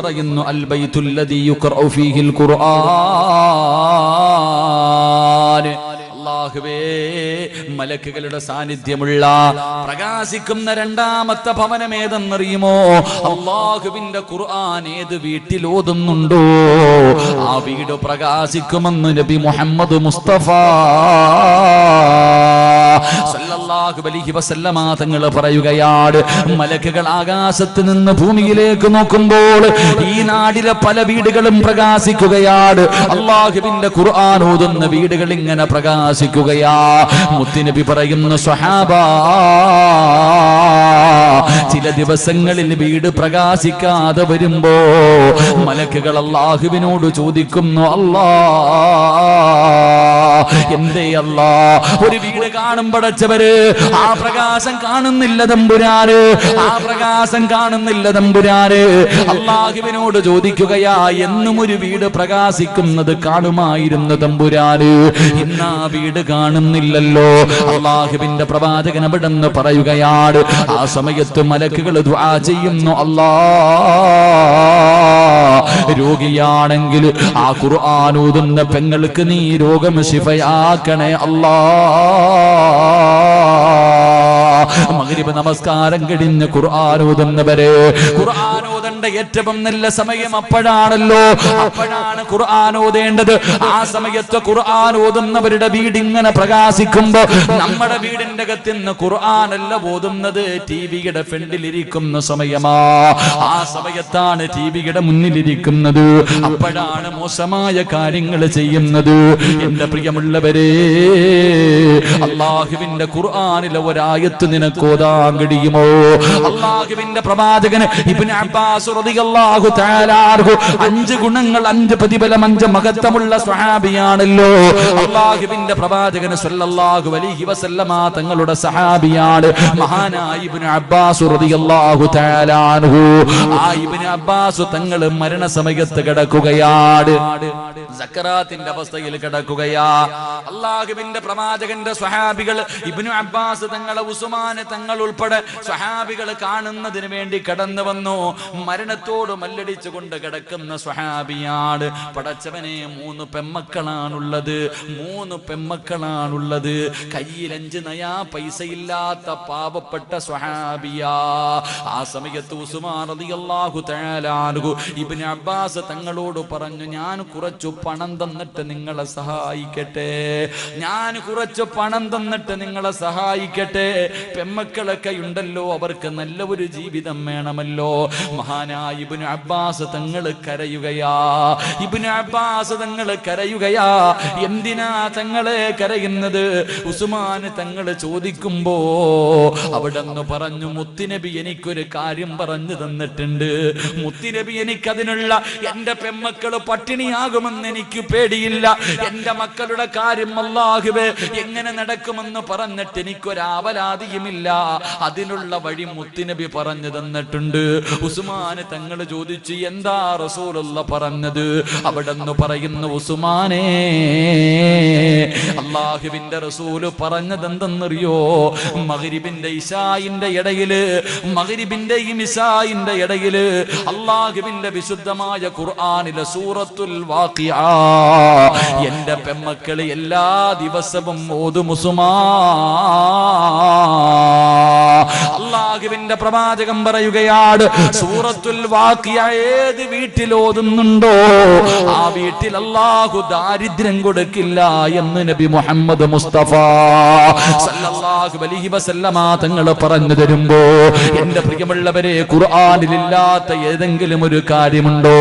പറയുന്നു അൽ ബൈത്തുൽ ലദീ യുഖറഉ ഫീഹിൽ ഖുർആൻ. അല്ലാഹുവേ, മലക്കുകളുടെ സാന്നിധ്യമുള്ള പ്രകാശിക്കുന്ന രണ്ടാമത്തെ ഭവനം ഏതെന്നറിയുമോ? അല്ലാഹുവിന്റെ ഖുർആൻ ഏത് വീട്ടിൽ ഓതുന്നുണ്ടോ ആ വീട് പ്രകാശിക്കുമെന്ന് നബി മുഹമ്മദ് മുസ്തഫ സല്ലല്ലാഹു അലൈഹി വസല്ലമ തങ്ങൾ പറയുകയാണ്, മലക്കുകൾ ആകാശത്ത് നിന്ന് ഭൂമിയിലേക്ക് നോക്കുമ്പോൾ ഈ നാടിലെ പല വീടുകളും പ്രകാശിക്കുകയാണ്. അല്ലാഹുവിന്റെ ഖുർആൻ ഓതുന്ന വീടുകൾ ഇങ്ങനെ പ്രകാശിക്കുകയാ. മുത്തുനബി പറയുന്നു, സ്വഹാബാ, ചില ദിവസങ്ങളിൽ വീട് പ്രകാശിക്കാതെ വരുമ്പോ മലക്കുകൾ അല്ലാഹുവിനോട് ചോദിക്കുന്നു, അല്ലാ, എന്തേ അല്ലാ, ഒരു വീട് കാണുമ്പടച്ചവര് ആ പ്രകാശം കാണുന്നില്ല തമ്പുരാന്, ആ പ്രകാശം കാണുന്നില്ല തമ്പുരാന്. അല്ലാഹുവിനോട് ചോദിക്കുകയാ, എന്നും ഒരു വീട് പ്രകാശിക്കുന്നത് കാണുമായിരുന്നു തമ്പുരാന്, ഇന്ന് ആ വീട് കാണുന്നില്ലല്ലോ. അല്ലാഹുവിന്റെ പ്രവാചകൻ അവിടെന്ന് പറയുകയാണ്, ആ സമയത്ത് മലക്കുകൾ ദുആ ചെയ്യുന്നു, അല്ലാ, രോഗിയാണെങ്കിൽ ആ ഖുർആൻ ഓതുന്ന പെങ്ങൾക്ക് നീ രോഗം ശിഫയാക്കണേ അല്ലാ. മഗ്രിബ് നമസ്കാരം കഴിഞ്ഞ് ഖുർആൻ ഓതുന്നവരെ, ഖുർആൻ ഓതേണ്ട ഏറ്റവും നല്ല സമയം അപ്പോഴാണല്ലോ, അപ്പോഴാണ് ഖുർആൻ ഓതേണ്ടത്. ആ സമയത്ത് ഖുർആൻ ഓതുന്നവരുടെ വീട് ഇങ്ങനെ പ്രകാശിക്കുമ്പോ നമ്മുടെ വീടിന്റെ അകത്തുനിന്ന് ഖുർആനല്ല ഓതുന്നത്, ടിവിയുടെ ഫ്രണ്ടിലിരിക്കുന്ന സമയമാ. ആ സമയത്താണ് ടിവിയുടെ മുന്നിലിരിക്കുന്നത്, അപ്പോഴാണ് മോശമായ കാര്യങ്ങൾ ചെയ്യുന്നത്. എന്റെ പ്രിയമുള്ളവരെ, അല്ലാഹുവിന്റെ ഖുർആനിലെ ഒരായത്ത് നിനക്ക് ഓതാൻ കഴിയുമോ? അല്ലാഹുവിന്റെ പ്രവാചകൻ ഇബ്നു അബ്ബാസ് റളിയല്ലാഹു തആല അൻഹു 5 ഗുണങ്ങൾ, 5 പ്രതിഫലം, 5 മഹത്വമുള്ള സ്വഹാബിയാണല്ലോ. അല്ലാഹുവിന്റെ പ്രവാചകൻ സല്ലല്ലാഹു അലൈഹി വസല്ലമ തങ്ങളുടെ സഹാബിയാണ് മഹാനായ ഇബ്നു അബ്ബാസ് റളിയല്ലാഹു തആല അൻഹു. ആ ഇബ്നു അബ്ബാസ് തങ്ങൾ മരണസമയത്ത് കിടക്കുകയാണ്, സക്കറാത്തിന്റെ അവസ്ഥയിൽ കിടക്കുകയാ. അല്ലാഹുവിന്റെ പ്രവാചകന്റെ സ്വഹാബികൾ ഇബ്നു അബ്ബാസ് തങ്ങളെ, ഉസ്മാൻ തങ്ങൾ ഉൾപ്പെടെ സ്വഹാബികൾ കാണുന്നതിന് വേണ്ടി കടന്നു വന്നു. മരണത്തോട് മല്ലടിച്ചുകൊണ്ട് കിടക്കുന്ന സ്വഹാബിയാണ്. പടച്ചവനെ, 3 പെമ്മക്കളാണുള്ളത്, 3 പെമ്മക്കളാണുള്ളത്. കയ്യിൽ 5 നയാ പൈസ ഇല്ലാത്ത പാവപ്പെട്ട സ്വഹാബിയാ. ആ സമയത്ത് ഉസ്മാൻ റളിയല്ലാഹു തആല അൻഹു ഇബ്നു അബ്ബാസ് തങ്ങളോട് പറഞ്ഞു, ഞാൻ കുറച്ചു പണം തന്നിട്ട് നിങ്ങളെ സഹായിക്കട്ടെ, ഞാൻ കുറച്ച് പണം തന്നിട്ട് നിങ്ങളെ സഹായിക്കട്ടെ. പെമ്മക്കളൊക്കെ ഉണ്ടല്ലോ, അവർക്ക് നല്ല ഒരു ജീവിതം വേണമല്ലോ. മഹാനായ ഇബ്നു അബ്ബാസ് തങ്ങൾ കരയുകയാ, ഇബ്നു അബ്ബാസ് തങ്ങൾ കരയുകയാ. എന്തിനാ തങ്ങളെ കരയുന്നത്? ഉസ്മാൻ തങ്ങൾ ചോദിക്കുമ്പോ അവിടെന്ന് പറഞ്ഞു, മുത്തുനബി എനിക്കൊരു കാര്യം പറഞ്ഞു തന്നിട്ടുണ്ട്, മുത്തുനബി എനിക്കതിനുള്ള, എന്റെ പെമ്മക്കൾ പട്ടിണിയാകുമെന്ന് എനിക്ക് പേടിയില്ല, എന്റെ മക്കളുടെ കാര്യം അല്ലാഹുവേ എങ്ങനെ നടക്കുമെന്ന് പറഞ്ഞിട്ട് എനിക്കൊരാവലാതിയുമില്ല, അതിനുള്ള വഴി മുത്തുനബി പറഞ്ഞു തന്നിട്ടുണ്ട്. ഉസ്മാൻ തങ്ങൾ ചോദിച്ചു, എന്താ റസൂലുള്ളാഹി പറഞ്ഞത്? അവിടെന്ന് പറയുന്നു, ഉസ്മാനേ, അല്ലാഹുവിന്റെ റസൂല് പറഞ്ഞത് എന്തെന്നറിയോ? മഗ്രിബിന്റെ ഇശായിന്റെ ഇടയില്, മഗ്രിബിന്റെയും ഇശായിന്റെ ഇടയില് അല്ലാഹുവിന്റെ വിശുദ്ധമായ ഖുർആനിലെ സൂറത്തുൽ വാഖിഅ എന്റെ പെമ്മക്കള് എല്ലാ ദിവസവും ഓതും അല്ലാഹുവിന്റെ പ്രവാചകൻ പറയുകയാണ്, സൂറത്തുൽ വാഖിഅ ഏത് വീട്ടിൽ ഓതുന്നുണ്ടോ ആ വീട്ടിൽ അല്ലാഹു ദാരിദ്ര്യം കൊടുക്കില്ല എന്ന് നബി മുഹമ്മദ് മുസ്തഫ സല്ലല്ലാഹു അലൈഹി വസല്ലമ തങ്ങൾ പറഞ്ഞു തരുമ്പോ, എന്റെ പ്രിയമുള്ളവരെ, ഖുർആനിലില്ലാത്ത ഏതെങ്കിലും ഒരു കാര്യമുണ്ടോ?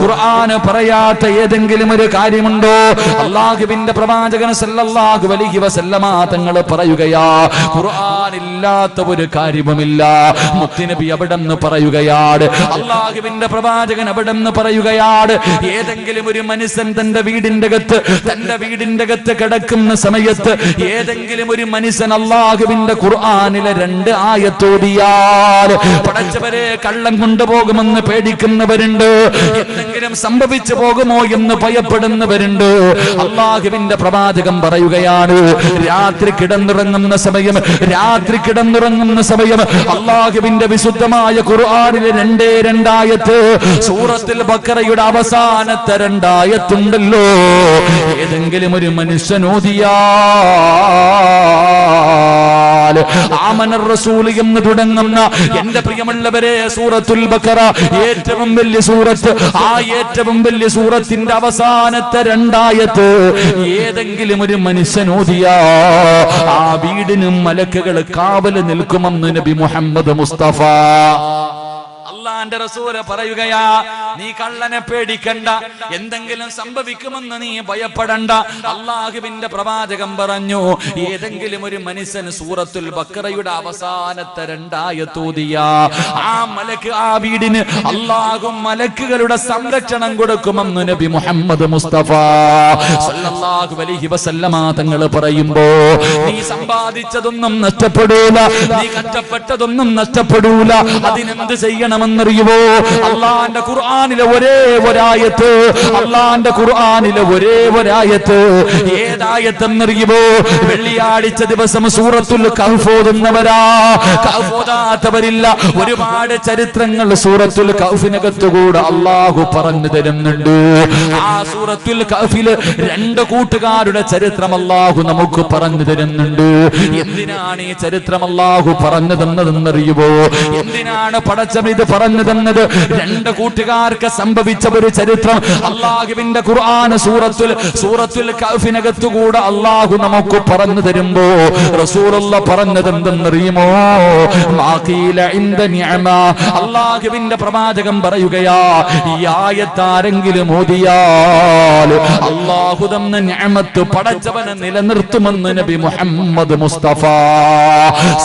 ഖുർആന് പറയാത്ത ഏതെങ്കിലും ഒരു കാര്യമുണ്ടോ? അല്ലാഹുവിന്റെ പ്രവാചകൻ സല്ലല്ലാഹു അലൈഹി വസല്ലമ തങ്ങൾ പറയുകയാ, ഖുർആനില്ലാത്ത ഒരു കാര്യവുമില്ല. മുത്തുനബി അവിടെന്ന് പറയുകയാണ്, അല്ലാഹുവിന്റെ പ്രവാചകൻ അവിടെന്ന് പറയുകയാണ്, ഏതെങ്കിലും ഒരു മനുഷ്യൻ തന്റെ വീടിന്റെ അകത്ത് കിടക്കുന്ന സമയത്ത് ഏതെങ്കിലും ഒരു മനുഷ്യൻ അല്ലാഹുവിന്റെ ഖുർആനിലെ 2 ആയത്തോതിയാൽ പടച്ചവരെ കള്ളം കൊണ്ടുപോകുമെന്ന് പേടിക്കുന്നവരുണ്ട്, എന്തെങ്കിലും എന്തെങ്കിലും സംഭവിച്ചു പോകുമോ എന്ന് ഭയപ്പെടുന്നവരുണ്ട്. അള്ളാഹുവിന്റെ പ്രവാചകൻ പറയുകയാണ്, രാത്രി കിടന്നുറങ്ങുന്ന സമയം അള്ളാഹുവിന്റെ വിശുദ്ധമായ ഖുർആനിലെ 2 ആയത്ത്, സൂറത്തുൽ ബഖറയുടെ അവസാനത്തെ 2 ആയത്തുണ്ടല്ലോ, ഏതെങ്കിലും ഒരു മനുഷ്യൻ ഓതിയാൽ ആമനർ റസൂൽ എന്ന് തുടങ്ങുന്ന എന്റെ പ്രിയമുള്ളവരെ സൂറത്തുൽ ബഖറ ഏറ്റവും വലിയ സൂറത്ത്, ആ ഏറ്റവും വലിയ സൂറത്തിന്റെ അവസാനത്തെ 2 ആയത്ത് ഏതെങ്കിലും ഒരു മനുഷ്യൻ ഓതിയാ ആ വീടിനും മലക്കുകൾ കാവൽ നിൽക്കുമെന്ന് നബി മുഹമ്മദ് മുസ്തഫ. അള്ളാന്റെ റസൂല് പറയുകയാ, നീ കള്ളനെ പേടിക്കണ്ട, എന്തെങ്കിലും സംഭവിക്കുമെന്ന് നീ ഭയപ്പെടണ്ട. അള്ളാഹുവിന്റെ പ്രവാചകൻ പറഞ്ഞു, ഏതെങ്കിലും ഒരു മനുഷ്യൻ സൂറത്തുൽ ബഖറയുടെ അവസാനത്തെ 2 ആയത്ത് ഓതിയാ ആ മലക്ക് ആ വീടിന് അള്ളാഹു മലക്കുകളുടെ സംരക്ഷണം കൊടുക്കുമെന്ന് നബി മുഹമ്മദ് മുസ്തഫ സല്ലല്ലാഹു അലൈഹി വസല്ലമ തങ്ങൾ പറയുമ്പോ, നീ സമ്പാദിച്ചതൊന്നും നഷ്ടപ്പെടൂല, നീ കഷ്ടപ്പെട്ടതൊന്നും നഷ്ടപ്പെടൂല. അതിനെന്ത് ചെയ്യണമെന്നറിയുമോ? അള്ളാന്റെ ഖുർആനിലെ ഒരേ ഒരായത്ത്, അള്ളാന്റെ ഖുർആനിലെ ഒരേ ഒരായത്ത് ഏതായത്തെന്നറിയുമോ? വെള്ളിയാഴ്ച ദിവസം സൂറത്തുൽ കഹ്ഫ് ഓതുന്നവരാ. കഹ്ഫ് ഓതാത്തവരില്ല. ഒരുപാട് ചരിത്രങ്ങൾ സൂറത്തുൽ കഹ്ഫിനകത്തുകൂടെ അള്ളാഹു പറഞ്ഞു തരുന്നുണ്ട്. ആ സൂറത്തുൽ കഹ്ഫില് 2 കൂട്ടുകാരുടെ ചരിത്രം അള്ളാഹു നമുക്ക് പറഞ്ഞു തരുന്നുണ്ട്. എന്തിനാണ് ഈ ചരിത്രം അള്ളാഹു പറഞ്ഞു തന്നതെന്നറിയുമോ? എന്തിനാണ് പടച്ചവൻ ഇത് പറഞ്ഞു തന്നത്? 2 കൂട്ടുകാർക്ക് സംഭവിച്ച ഒരു ചരിത്രം അള്ളാഹുവിന്റെ ഖുർആൻ സൂറത്തുൽ കഹ്ഫിനകത്തുകൂടെ അള്ളാഹു നമുക്ക് പറഞ്ഞു തരുമ്പോ റസൂലുള്ള പറഞ്ഞത് എന്തെന്നറിയുമോ? അള്ളാഹുവിന്റെ പ്രവാചകൻ പറയുകയാ, ഈ ആയത്താരെങ്കിലും ഓതിയാൽ അള്ളാഹു തന്ന നിഅമത്ത് പടച്ചവനെ നിലനിർത്തുമെന്ന് നബി മുഹമ്മദ് മുസ്തഫ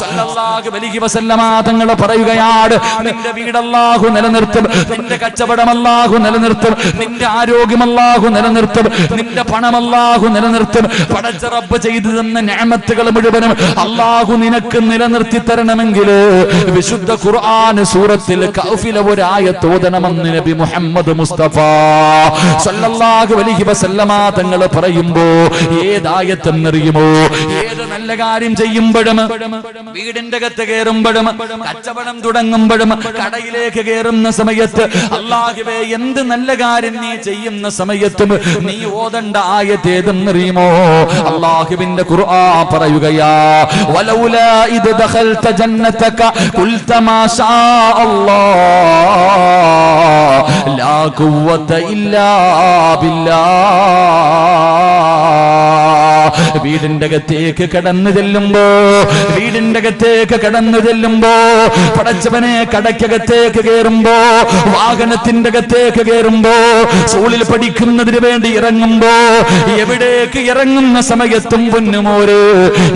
സല്ലല്ലാഹു അലൈഹി വസല്ലമ തങ്ങൾ പറയുകയാണ്, നിന്റെ വീട് അല്ലാഹു നിലനിർത്തും, നിന്റെ കച്ചവടം അല്ലാഹു നിലനിർത്തും, നിന്റെ ആരോഗ്യം അല്ലാഹു നിലനിർത്തും, നിന്റെ പണം അല്ലാഹു നിലനിർത്തും. പടച്ച റബ്ബ് ചെയ്തു തന്ന നിഅമത്തുകൾ മുഴുവനും അല്ലാഹു നിനക്ക് നിലനിർത്തി തരണമെങ്കിൽ വിശുദ്ധ ഖുർആൻ സൂറത്തുൽ കഹ്ഫിലെ ഒരു ആയത്ത് ഓതണമെന്ന് നബി മുഹമ്മദ് മുസ്തഫ സല്ലല്ലാഹു അലൈഹി വസല്ലമ തങ്ങൾ പറയുമ്പോ, ഏതായത്തെന്നറിയുമോ? ഏത് നല്ല കാര്യം ചെയ്യുമ്പോഴും, വീടിന്റെ അകത്ത് കയറുമ്പോഴും, കച്ചവടം തുടങ്ങുമ്പോഴും, കടയിലേക്ക് കയറുന്ന സമയത്ത്, അല്ലാഹുവേ എന്ത് നല്ല കാര്യം നീ ചെയ്യുന്ന സമയത്തും നീ ഓതണ്ട ആയത്ത് ഏതെന്നറിയുമോ? അല്ലാഹുവിന്റെ ഖുർആൻ പറയുകയാ, വലൗലാ ഇദ് ദഖൽത ജന്നതക ഖുൽത മാ ശാ അല്ലാഹ് ലാ ഖുവത ഇല്ലാ ബില്ലാഹ്. വീടിന്റെ അകത്തേക്ക് കടന്നു ചെല്ലുമ്പോ, പടച്ചവനെ കടക്കകത്തേക്ക് കയറുമ്പോ, വാഹനത്തിന്റെ അകത്തേക്ക് കയറുമ്പോ, സ്കൂളിൽ പഠിക്കുന്നതിന് വേണ്ടി ഇറങ്ങുമ്പോ, എവിടേക്ക് ഇറങ്ങുന്ന സമയത്തും പൊന്നുമോര്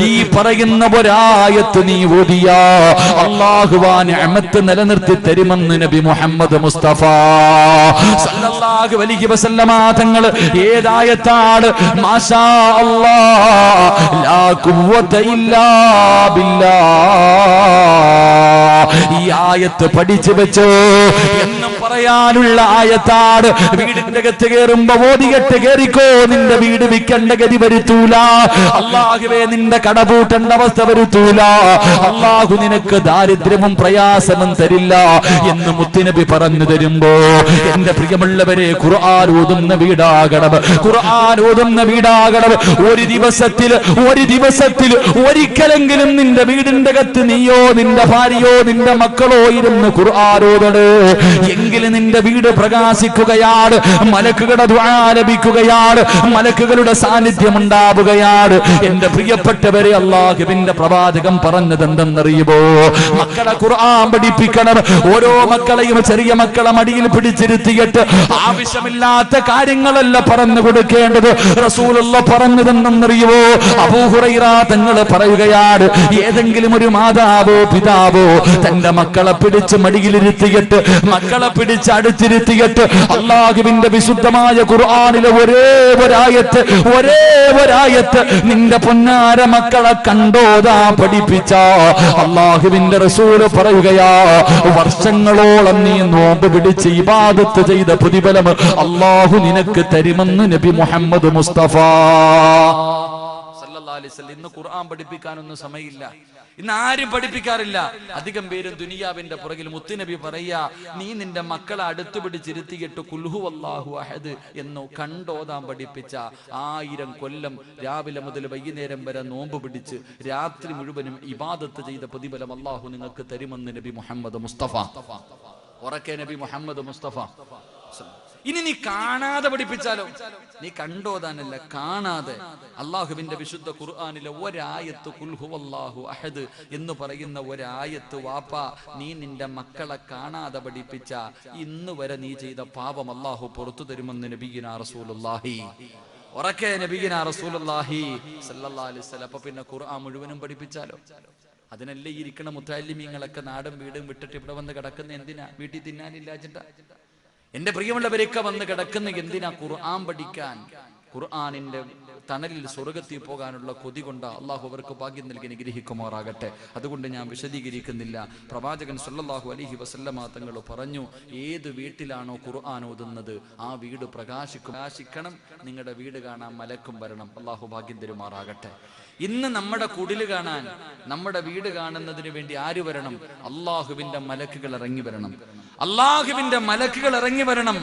ഈ പറയുന്ന ഒരായത്ത് നീ ഓതിയാ അല്ലാഹുവാ നിഅമത്ത് നിലനിർത്തി തരുമെന്ന് നബി മുഹമ്മദ് മുസ്തഫ സല്ലല്ലാഹു അലൈഹി വസല്ലമ തങ്ങൾ ഏതായത്താണ്? മാഷാ അല്ലാഹ് ലാ ഖുവത ഇല്ലാ ബില്ലാഹ്. ഈ ആയത്ത് പഠിച്ചു വെച്ചോ എന്നും പറയാനുള്ള ആയത്താണ്. വീടിന്റെ അകത്ത് കയറുമ്പോ ഓതികെട്ട് കയറിക്കോ, നിന്റെ വീട് വിൽക്കേണ്ട ഗതി വരുത്തൂല. അല്ലാഹുവേ നിന്റെ കടപൂട്ടേണ്ട അവസ്ഥ വരുത്തൂല. അല്ലാഹു നിനക്ക് ദാരിദ്ര്യവും പ്രയാസവും തരില്ല എന്ന് മുത്തുനബി പറഞ്ഞു തരുമ്പോ, എന്റെ പ്രിയമുള്ളവരെ, ഖുർആൻ ഓതുന്ന വീടാകണം, ഖുർആൻ ഓതുന്ന വീടാകണം. ഒരു ദിവസത്തിൽ ഒരിക്കലെങ്കിലും നിന്റെ വീടിന്റെ അകത്ത് നീയോ നിന്റെ ഭാര്യയോ നിന്റെ മക്കളോ ഇരുന്ന് ഖുർആൻ ഓതണേ. എങ്കിലും നിന്റെ വീട് പ്രകാശിക്കുകയാണ്, മലക്കുകളുടെ ദുആ ലഭിക്കുകയാണ്, മലക്കുകളുടെ സാന്നിധ്യം ഉണ്ടാവുകയാണ്. എന്റെ പ്രിയപ്പെട്ടവരെ, അല്ലാഹുവിന്റെ പ്രവാചകൻ പറഞ്ഞത് എന്തെന്നറിയുമോ? മക്കളെ ഖുർആൻ പഠിപ്പിക്കണം. ഓരോ മക്കളെയും ചെറിയ മക്കളെ മടിയിൽ പിടിച്ചിരുത്തിയിട്ട് ആവശ്യമില്ലാത്ത കാര്യങ്ങളല്ല പറഞ്ഞു കൊടുക്കേണ്ടത്. റസൂലുള്ള പറഞ്ഞതെന്നറിയുമോ? അബൂ ഹുറൈറ തങ്ങൾ പറയുകയാണ്, ഏതെങ്കിലും ഒരു മാതാവോ പിതാവോ തന്റെ മക്കളെ പിടിച്ച് മടിയിലിരുത്തിയിട്ട് മക്കളെ പിടിച്ച് പിടിച്ചടുത്തിരുത്തിയിട്ട് അള്ളാഹുവിന്റെ വിശുദ്ധമായ ഖുർആനിലെ ഒരേ ഒരായത്ത് നിന്റെ പൊന്നാര മക്കളെ കണ്ടോതാ പഠിപ്പിച്ച അള്ളാഹുവിന്റെ റസൂല് പറയുകയാ, വർഷങ്ങളോളം നീ നോമ്പ് പിടിച്ച് ഇബാദത്ത് ചെയ്ത പ്രതിഫലം അള്ളാഹു നിനക്ക് തരുമെന്ന് നബി മുഹമ്മദ് മുസ്തഫ സല്ലല്ലാഹു അലൈഹി വസല്ലം. ഇന്ന് ഖുർആൻ പഠിപ്പിക്കാനൊന്നും സമയമില്ല, ഇന്ന് ആരും പഠിപ്പിക്കാറില്ല. അധികം പേരും ദുനിയാവിന്റെ പുറകിൽ. മുത്തുനബി പറയാ, നീ നിന്റെ മക്കളെ അടുത്തു പിടിച്ചിരുത്തിയിട്ട് ഖുൽഹു വല്ലാഹു അഹദ് എന്നോ കണ്ടോതാൻ പഠിപ്പിച്ച 1000 കൊല്ലം രാവിലെ മുതൽ വൈകുന്നേരം വരെ നോമ്പ് പിടിച്ച് രാത്രി മുഴുവനും ഇബാദത്ത് ചെയ്ത പ്രതിഫലം അള്ളാഹു നിങ്ങൾക്ക് തരുമെന്ന് നബി മുഹമ്മദ് മുസ്തഫ. ഉറക്കെ നബി മുഹമ്മദ് മുസ്തഫ. ഇനി നീ കാണാതെ പഠിപ്പിച്ചാലോ? നീ കണ്ടോതാനല്ല, കാണാതെ അള്ളാഹുവിന്റെ വിശുദ്ധ ഖുർആനിലെ ഒരായത്ത് ഖുൽ ഹുവല്ലാഹു അഹദ് എന്ന് പറയുന്ന ഒരായത്ത് വാപ്പ നീ നിന്റെ മക്കളെ കാണാതെ പഠിപ്പിച്ച ഇന്ന് വരെ നീ ചെയ്ത പാപം അള്ളാഹു പുറത്തു തരുമെന്ന് നബിയിനാ റസൂലുള്ളാഹി. ഉറക്കെ നബിയിനാ റസൂലുള്ളാഹി സല്ലല്ലാഹു അലൈഹി വസല്ലം. അപ്പൊ പിന്നെ ഖുർആൻ മുഴുവനും പഠിപ്പിച്ചാലോ? അതിനല്ലേ ഇരിക്കണ മുത്തഅല്ലിമീങ്ങളൊക്കെ നാടും വീടും വിട്ടിട്ട് ഇവിടെ വന്ന് കിടക്കുന്ന എന്തിനാ? വീട്ടിൽ തിന്നാനില്ലാച്ചിട്ടാ? എന്റെ പ്രിയമുള്ളവരൊക്കെ വന്ന് കിടക്കുന്ന എന്തിനാ? ഖുർആൻ പഠിക്കാൻ, ഖുർആനിന്റെ തണലിൽ സ്വർഗത്തിൽ പോകാനുള്ള കൊതി കൊണ്ട് അള്ളാഹു അവർക്ക് ഭാഗ്യം നൽകി അനുഗ്രഹിക്കുമാറാകട്ടെ. അതുകൊണ്ട് ഞാൻ വിശദീകരിക്കുന്നില്ല. പ്രവാചകൻ സല്ലല്ലാഹു അലൈഹി വസല്ലമ തങ്ങൾ പറഞ്ഞു, ഏത് വീട്ടിലാണോ ഖുർആൻ ഓതുന്നത് ആ വീട് പ്രകാശിക്കണം. നിങ്ങളുടെ വീട് കാണാൻ മലക്കും വരണം. അള്ളാഹു ഭാഗ്യം തരുമാറാകട്ടെ. ഇന്ന് നമ്മുടെ കുടില് കാണാൻ, നമ്മുടെ വീട് കാണുന്നതിന് വേണ്ടി ആര് വരണം? അള്ളാഹുവിന്റെ മലക്കുകൾ ഇറങ്ങി വരണം. അള്ളാഹുവിന്റെ മലക്കുകൾ ഇറങ്ങി വരണം.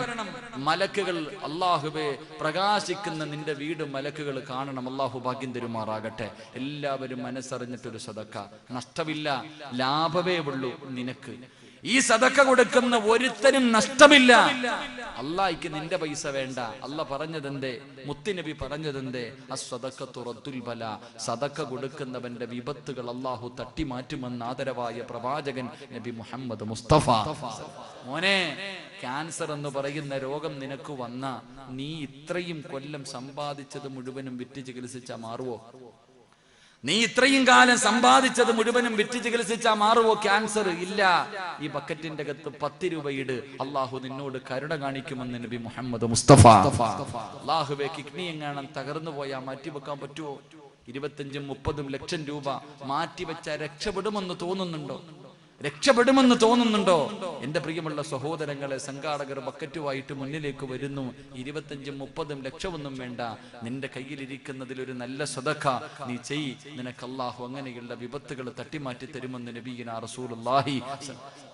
മലക്കുകൾ അള്ളാഹുവെ പ്രകാശിക്കുന്ന നിന്റെ വീട് മലക്കുകൾ കാണണം. അള്ളാഹു ഭാഗ്യം തരുമാറാകട്ടെ. എല്ലാവരും മനസ്സറിഞ്ഞിട്ടൊരു സദക്ക, നഷ്ടമില്ല, ലാഭമേ ഉള്ളൂ നിനക്ക്. ഈ സദക്ക കൊടുക്കുന്ന ഒരുത്തനും നഷ്ടമില്ല. അള്ളാഹിക്ക് നിന്റെ പൈസ വേണ്ട. അള്ളാഹ് പറഞ്ഞതെന്തേ? മുത്തുനബി പറഞ്ഞതെന്തേ? അസ്സദഖത്തു റദ്ദുൽ ബലാ. സദക്ക കൊടുക്കുന്നവന്റെ വിപത്തുകൾ അള്ളാഹു തട്ടിമാറ്റുമെന്ന് ആദരവായ പ്രവാചകൻ നബി മുഹമ്മദ് മുസ്തഫ. മോനെ, ക്യാൻസർ എന്ന് പറയുന്ന രോഗം നിനക്ക് വന്ന നീ ഇത്രയും കൊല്ലം സമ്പാദിച്ചത് മുഴുവനും വിറ്റ് ചികിത്സിച്ചാ മാറുവോ? നീ ഇത്രയും കാലം സമ്പാദിച്ചത് മുഴുവനും വിറ്റ് ചികിത്സിച്ചാ മാറുവോ ക്യാൻസർ? ഇല്ല. ഈ ബക്കറ്റിന്റെ അകത്ത് 10 രൂപ ഇട്, അള്ളാഹു നിന്നോട് കരുണ കാണിക്കുമെന്ന് നബി മുഹമ്മദ് മുസ്തഫ. അള്ളാഹുവെ, കിഡ്നി എങ്ങാനും തകർന്നു പോയാ മാറ്റിവെക്കാൻ പറ്റുമോ? 25-30 ലക്ഷം രൂപ മാറ്റിവെച്ചാൽ രക്ഷപ്പെടുമെന്ന് തോന്നുന്നുണ്ടോ? രക്ഷപ്പെടുമെന്ന് തോന്നുന്നുണ്ടോ? എന്റെ പ്രിയമുള്ള സഹോദരങ്ങളെ, സംഘാടകർ ബക്കറ്റുമായിട്ട് മുന്നിലേക്ക് വരുന്നു. 25-30 ലക്ഷമൊന്നും വേണ്ട, നിന്റെ കയ്യിലിരിക്കുന്നതിൽ ഒരു നല്ല സദഖ നീ ചെയ്. നിനക്ക് അല്ലാഹു അങ്ങനെയുള്ള വിപത്തുകൾ തട്ടിമാറ്റി തരുമെന്ന് നബിയിനാ റസൂലുള്ളാഹി.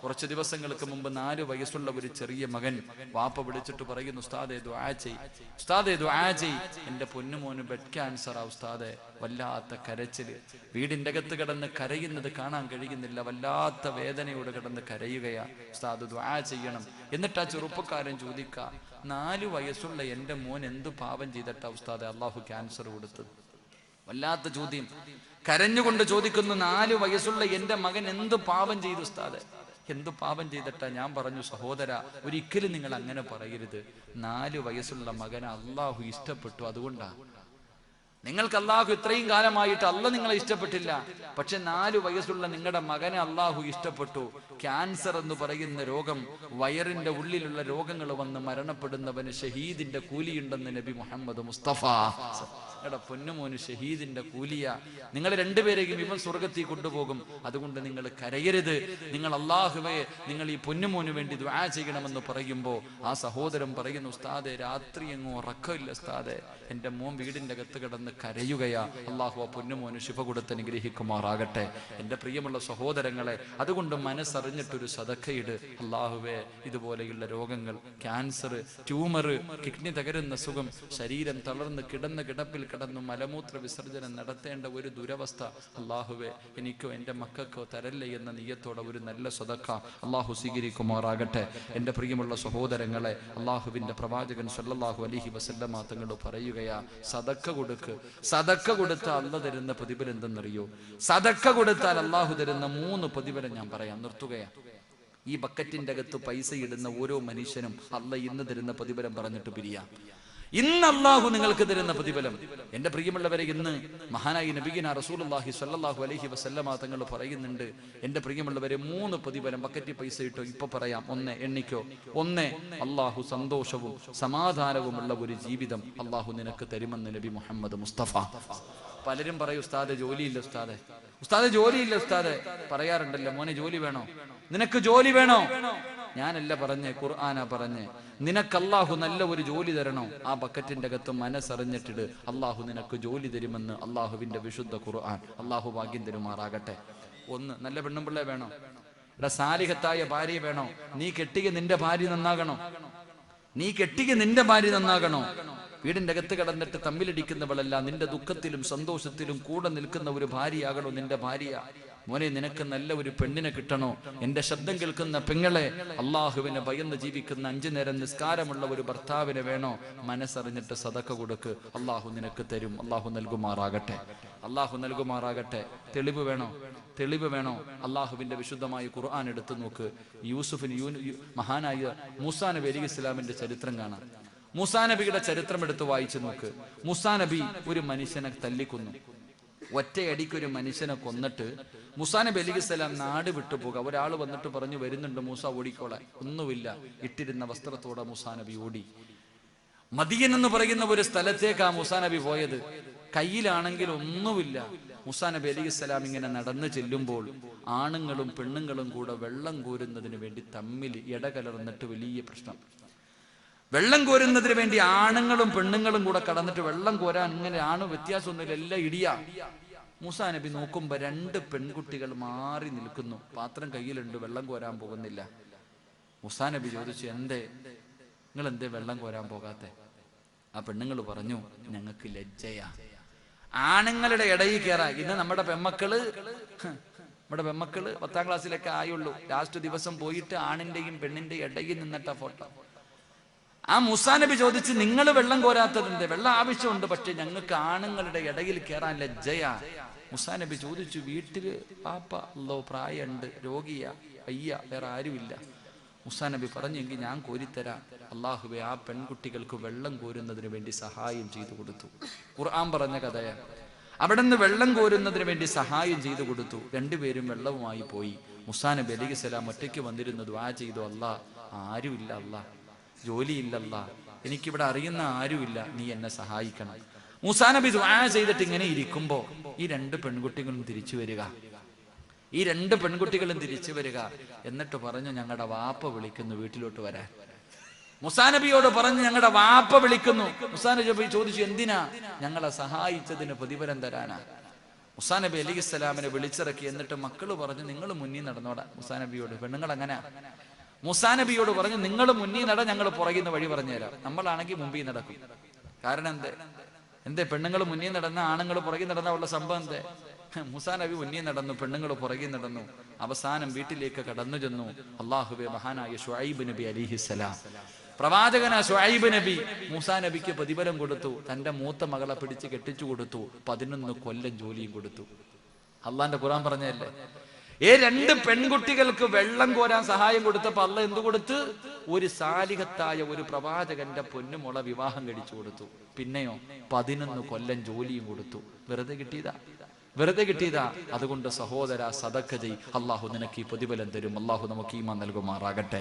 കുറച്ച് ദിവസങ്ങൾക്ക് മുമ്പ് 4 വയസ്സുള്ള ഒരു ചെറിയ മകൻ വാപ്പ വിളിച്ചിട്ട് പറയുന്നു, ഉസ്താദേ ദുആ ചെയ്, ഉസ്താദേ ദുആ ചെയ്. എന്റെ പൊന്നുമോന് ബ്ലഡ് ക്യാൻസറാ ഉസ്താദേ. വല്ലാത്ത കരച്ചില്, വീടിന്റെ അകത്ത് കിടന്ന് കരയുന്നത് കാണാൻ കഴിയുന്നില്ല. വല്ലാത്ത വേദനയോട് കിടന്ന് കരയുകയാ. ഉസ്താദ് ദുആ ചെയ്യണം. എന്നിട്ട് ആ ചെറുപ്പക്കാരൻ ചോദിക്ക, 4 വയസ്സുള്ള എന്റെ മോൻ എന്ത് പാപം ചെയ്തിട്ടാ ഉസ്താദെ അള്ളാഹു ക്യാൻസർ കൊടുത്തത്? വല്ലാത്ത ചോദ്യം. കരഞ്ഞുകൊണ്ട് ചോദിക്കുന്നു, 4 വയസ്സുള്ള എന്റെ മകൻ എന്ത് പാപം ചെയ്തു ഉസ്താദെ? എന്ത് പാപം ചെയ്തിട്ടാ? ഞാൻ പറഞ്ഞു, സഹോദര, ഒരിക്കലും നിങ്ങൾ അങ്ങനെ പറയരുത്. 4 വയസ്സുള്ള മകനെ അള്ളാഹു ഇഷ്ടപ്പെട്ടു, അതുകൊണ്ടാ. നിങ്ങൾക്ക് അള്ളാഹു ഇത്രയും കാലമായിട്ട് അള്ളാഹ് നിങ്ങളെ ഇഷ്ടപ്പെട്ടില്ല, പക്ഷെ 4 വയസ്സുള്ള നിങ്ങളുടെ മകനെ അള്ളാഹു ഇഷ്ടപ്പെട്ടു. ക്യാൻസർ എന്ന് പറയുന്ന രോഗം, വയറിന്റെ ഉള്ളിലുള്ള രോഗങ്ങൾ വന്ന് മരണപ്പെടുന്നവന് ഷഹീദിന്റെ കൂലിയുണ്ടെന്ന് നബി മുഹമ്മദ് മുസ്തഫ. എടാ പൊന്നുമോന് ഷഹീദിന്റെ കൂലിയ. നിങ്ങൾ രണ്ടുപേരെയും ഇവൻ സ്വർഗത്തിൽ കൊണ്ടുപോകും. അതുകൊണ്ട് നിങ്ങൾ കരയരുത്. നിങ്ങൾ അള്ളാഹുവേ, നിങ്ങൾ ഈ പൊന്നുമോന് വേണ്ടി ദുആ ചെയ്യണമെന്ന് പറയുമ്പോ ആ സഹോദരൻ പറയുന്നു, ഉസ്താദെ രാത്രി എങ്ങും ഉറക്കമില്ല ഉസ്താദെ, എന്റെ മോൻ വീടിന്റെ അകത്ത് കിടന്ന് കരയുകയാ. അള്ളാഹു ആ പൊന്നുമോന് ശിഫ കൊടുത്ത് അനുഗ്രഹിക്കുമാറാകട്ടെ. എന്റെ പ്രിയമുള്ള സഹോദരങ്ങളെ, അതുകൊണ്ട് മനസ്സറിഞ്ഞിട്ടൊരു സദഖയിട്. അള്ളാഹുവേ, ഇതുപോലെയുള്ള രോഗങ്ങൾ, ക്യാൻസർ, ട്യൂമർ, കിഡ്നി തകരുന്ന സുഖം, ശരീരം തളർന്ന് കിടന്ന കിടപ്പിൽ കിടന്നു മലമൂത്ര വിസർജനം നടത്തേണ്ട ഒരു ദുരവസ്ഥ, അള്ളാഹുവേ എനിക്കോ എൻ്റെ മക്കൾക്കോ തരല്ലേ എന്ന നിയ്യത്തോടെ ഒരു നല്ല സദഖ അള്ളാഹു സ്വീകരിക്കുമാറാകട്ടെ. എൻ്റെ പ്രിയമുള്ള സഹോദരങ്ങളെ, അള്ളാഹുവിൻ്റെ പ്രവാചകൻ സല്ലല്ലാഹു അലൈഹി വസല്ലമ തങ്ങൾ പറയുകയാ, സദഖ കൊടുക്ക്. സദഖ കൊടുത്താൽ അള്ളാഹ് തരുന്ന പ്രതിഫലം എന്തെന്നറിയോ? സദഖ കൊടുത്താൽ അള്ളാഹു തരുന്ന 3 പ്രതിഫലം ഞാൻ പറയാം, നിർത്തുകയാ. ഈ ബക്കറ്റിന്റെ അകത്ത് പൈസ ഇടുന്ന ഓരോ മനുഷ്യനും അള്ളാഹ് ഇന്ന് തരുന്ന പ്രതിഫലം പറഞ്ഞിട്ട് പിരിയാം. ഇന്ന് അല്ലാഹു നിങ്ങൾക്ക് തരുന്ന പ്രതിഫലം. എന്റെ പ്രിയമുള്ളവരെ, ഇന്ന് മഹാനായി നബിയിന റസൂലുള്ളാഹി സ്വല്ലല്ലാഹു അലൈഹി വസല്ലമ തങ്ങൾ പറയുന്നുണ്ട്, എന്റെ പ്രിയമുള്ളവരെ, 3 പ്രതിഫലം ബക്കറ്റിൽ പൈസ ഇട്ടോ, ഇപ്പൊ പറയാം. 1 എണ്ണിക്കോ. 1, അല്ലാഹു സന്തോഷവും സമാധാനവുമുള്ള ഒരു ജീവിതം അല്ലാഹു നിനക്ക് തരുമെന്ന് നബി മുഹമ്മദ് മുസ്തഫ. പലരും പറയും, ഉസ്താദെ ജോലിയില്ല, ഉസ്താദെ ജോലിയില്ല, ഉസ്താദെ പറയാറുണ്ടല്ലോ. മോനെ ജോലി വേണോ? നിനക്ക് ജോലി വേണോ? ഞാനല്ല പറഞ്ഞേ, ഖുർആനാ പറഞ്ഞേ. നിനക്ക് അല്ലാഹു നല്ല ഒരു ജോലി തരണോ? ആ ബക്കറ്റിന്റെ അകത്ത് മനസ്സറിഞ്ഞിട്ടിട്, അല്ലാഹു നിനക്ക് ജോലി തരുമെന്ന് അല്ലാഹുവിന്റെ വിശുദ്ധ ഖുർആൻ. അല്ലാഹു ഭാഗ്യം തരുമാറാകട്ടെ. 1, നല്ല പെണ്ണുമ്പിള്ളെ വേണോ? ഇവിടെ സാലിഹത്തായ ഭാര്യ വേണോ? നീ കെട്ടിയ നിന്റെ ഭാര്യ നന്നാകണോ? വീടിന്റെ അകത്ത് കിടന്നിട്ട് തമ്മിലടിക്കുന്നവളല്ല, നിന്റെ ദുഃഖത്തിലും സന്തോഷത്തിലും കൂടെ നിൽക്കുന്ന ഒരു ഭാര്യയാകണോ നിന്റെ ഭാര്യ. മോനെ, നിനക്ക് നല്ല ഒരു പെണ്ണിനെ കിട്ടണോ? എന്റെ ശബ്ദം കേൾക്കുന്ന പെങ്ങളെ, അള്ളാഹുവിനെ ഭയന്ന് ജീവിക്കുന്ന 5 നേരം നിസ്കാരമുള്ള ഒരു ഭർത്താവിനെ വേണോ? മനസ്സറിഞ്ഞിട്ട് സദക്ക കൊടുക്ക്, അള്ളാഹു നിനക്ക് തരും. അള്ളാഹു നൽകുമാറാകട്ടെ. തെളിവ് വേണോ? അള്ളാഹുവിന്റെ വിശുദ്ധമായ ഖുർആൻ എടുത്തു നോക്ക്. മഹാനായ മൂസാ നബി അലൈഹി ഇസ്ലാമിന്റെ ചരിത്രം കാണാം. മൂസാ നബിയുടെ ചരിത്രം എടുത്ത് വായിച്ചു നോക്ക്. മൂസാ നബി ഒരു മനുഷ്യനെ തല്ലിക്കൊന്നു. ഒറ്റയടിക്ക് ഒരു മനുഷ്യനെ കൊന്നിട്ട് മൂസാ നബി അലൈഹിസ്സലാം നാട് വിട്ടുപോകുക. ഒരാൾ വന്നിട്ട് പറഞ്ഞു, വരുന്നുണ്ട് മൂസ, ഓടിക്കോളെ. ഒന്നുമില്ല, ഇട്ടിരുന്ന വസ്ത്രത്തോടെ മൂസാ നബി ഓടി. മദിയൻ എന്ന് പറയുന്ന ഒരു സ്ഥലത്തേക്കാ മൂസാ നബി പോയത്. കയ്യിലാണെങ്കിൽ ഒന്നുമില്ല. മൂസാ നബി അലൈഹിസ്സലാം ഇങ്ങനെ നടന്നു ചെല്ലുമ്പോൾ ആണുങ്ങളും പെണ്ണുങ്ങളും കൂടെ വെള്ളം കോരുന്നതിന് വേണ്ടി തമ്മിൽ ഇടകലർന്നിട്ട് വലിയ പ്രശ്നം. വെള്ളം കോരുന്നതിന് വേണ്ടി ആണുങ്ങളും പെണ്ണുങ്ങളും കൂടെ കടന്നിട്ട് വെള്ളം കോരാൻ ഇങ്ങനെ വ്യത്യാസമൊന്നുമില്ല, എല്ലാം ഇടിയാ. മൂസാ നബി നോക്കുമ്പോ 2 പെൺകുട്ടികൾ മാറി നിൽക്കുന്നു. പാത്രം കയ്യിലുണ്ട്, വെള്ളം കോരാൻ പോകുന്നില്ല. മൂസാ നബി ചോദിച്ചു, നിങ്ങൾ എന്തേ വെള്ളം കോരാൻ പോകാത്തെ? ആ പെണ്ണുങ്ങൾ പറഞ്ഞു, ഞങ്ങൾക്ക് ലജ്ജയാ ആണുങ്ങളുടെ ഇടയിൽ കയറാ. ഇന്ന് നമ്മുടെ പെമ്മക്കള് 10ാം ക്ലാസ്സിലൊക്കെ ആയുള്ളൂ. ലാസ്റ്റ് ദിവസം പോയിട്ട് ആണിന്റെയും പെണ്ണിന്റെയും ഇടയിൽ നിന്നിട്ട ഫോട്ടോ. ആ മൂസാ നബി ചോദിച്ച്, നിങ്ങൾ വെള്ളം കോരാത്തതുണ്ട്? വെള്ളം ആവശ്യമുണ്ട്, പക്ഷെ ഞങ്ങൾക്ക് ആണുങ്ങളുടെ ഇടയിൽ കയറാൻ ലജ്ജയാ. മൂസാ നബി ചോദിച്ചു, വീട്ടില് പാപ്പ അല്ലോ പ്രായമുണ്ട്, രോഗിയാ, അയ്യ, വേറെ ആരുമില്ല. മൂസാ നബി പറഞ്ഞു, എങ്കിൽ ഞാൻ കോരിത്തരാം. അള്ളാഹുവേ, ആ പെൺകുട്ടികൾക്ക് വെള്ളം കോരുന്നതിന് വേണ്ടി സഹായം ചെയ്തു കൊടുത്തു. ഖുർആൻ പറഞ്ഞ കഥയാണ്. അവിടെ നിന്ന് വെള്ളം കോരുന്നതിന് വേണ്ടി സഹായം ചെയ്തു കൊടുത്തു. 2 പേരും വെള്ളവുമായി പോയി. മൂസാ നബി അലൈഹിസ്സലാം ഒറ്റയ്ക്ക് വന്നിരുന്നു, ദുആ ചെയ്തു, അല്ലാ, ആരുമില്ല, അല്ലാ, ജോലിയില്ലല്ല, എനിക്കിവിടെ അറിയുന്ന ആരുമില്ല, നീ എന്നെ സഹായിക്കണം. മൂസാ നബി ദുആ ചെയ്തിട്ട് ഇങ്ങനെ ഇരിക്കുമ്പോ ഈ 2 പെൺകുട്ടികളും തിരിച്ചു വരിക. എന്നിട്ട് പറഞ്ഞു, ഞങ്ങളുടെ വാപ്പ വിളിക്കുന്നു, വീട്ടിലോട്ട് വരാൻ. മൂസാ നബിയോട് പറഞ്ഞു, ഞങ്ങളുടെ വാപ്പ വിളിക്കുന്നു. മൂസാ നബി ചോദിച്ചു, എന്തിനാ? ഞങ്ങളെ സഹായിച്ചതിന് പ്രതിഫലം തരാനാ. മൂസാ നബി അലൈഹിസ്സലാമിനെ വിളിച്ചിറക്കി. എന്നിട്ട് മക്കള് പറഞ്ഞു, നിങ്ങൾ മുന്നിൽ നടന്നോടാ. മൂസാ നബിയോട്, പെണ്ണുങ്ങൾ അങ്ങനെ മൂസാ നബിയോട് പറഞ്ഞു, നിങ്ങൾ മുന്നിൽ നട, ഞങ്ങൾ പുറകിന്ന് വഴി പറഞ്ഞുതരാം. നമ്മളാണെങ്കിൽ മുമ്പിൽ നടക്കും. കാരണം എന്തേ പെണ്ണുങ്ങൾ മുന്നിൽ നടന്ന ആണുങ്ങൾ പുറകിൽ നടന്ന ഉള്ള സംഭവം എന്തേ? മൂസാ നബി മുന്നിൽ നടന്നു, പെണ്ണുങ്ങൾ പുറകിൽ നടന്നു. അവസാനം വീട്ടിലേക്ക് കടന്നു ചെന്നു. അല്ലാഹുവേ, മഹാനായ ശുഐബ് നബി അലൈഹിസ്സലാം, പ്രവാചകനായ ശുഐബ് നബി മൂസാ നബിക്ക് പ്രതിഫലം കൊടുത്തു. തന്റെ മൂത്ത മകളെ പിടിച്ച് കെട്ടിച്ചു കൊടുത്തു. 11 കൊല്ലം ജോലിയും കൊടുത്തു. അള്ളാന്റെ ഖുർആൻ പറഞ്ഞല്ലേ, 2 പെൺകുട്ടികൾക്ക് വെള്ളം കോരാൻ സഹായം കൊടുത്തപ്പോ അള്ളാഹ് എന്തു കൊടുത്ത്? ഒരു സാലിഹത്തായ ഒരു പ്രവാചകന്റെ പൊന്നുമോളെ വിവാഹം കഴിച്ചു കൊടുത്തു. പിന്നെയോ 11 കൊല്ലം ജോലിയും കൊടുത്തു. വെറുതെ കിട്ടിയതാ. അതുകൊണ്ട് സഹോദര, സദക്ക ചെയ്, അള്ളാഹു നിനക്ക് ഈ പ്രതിഫലം തരും. അള്ളാഹു നമുക്ക് ഈമാൻ നൽകുമാറാകട്ടെ.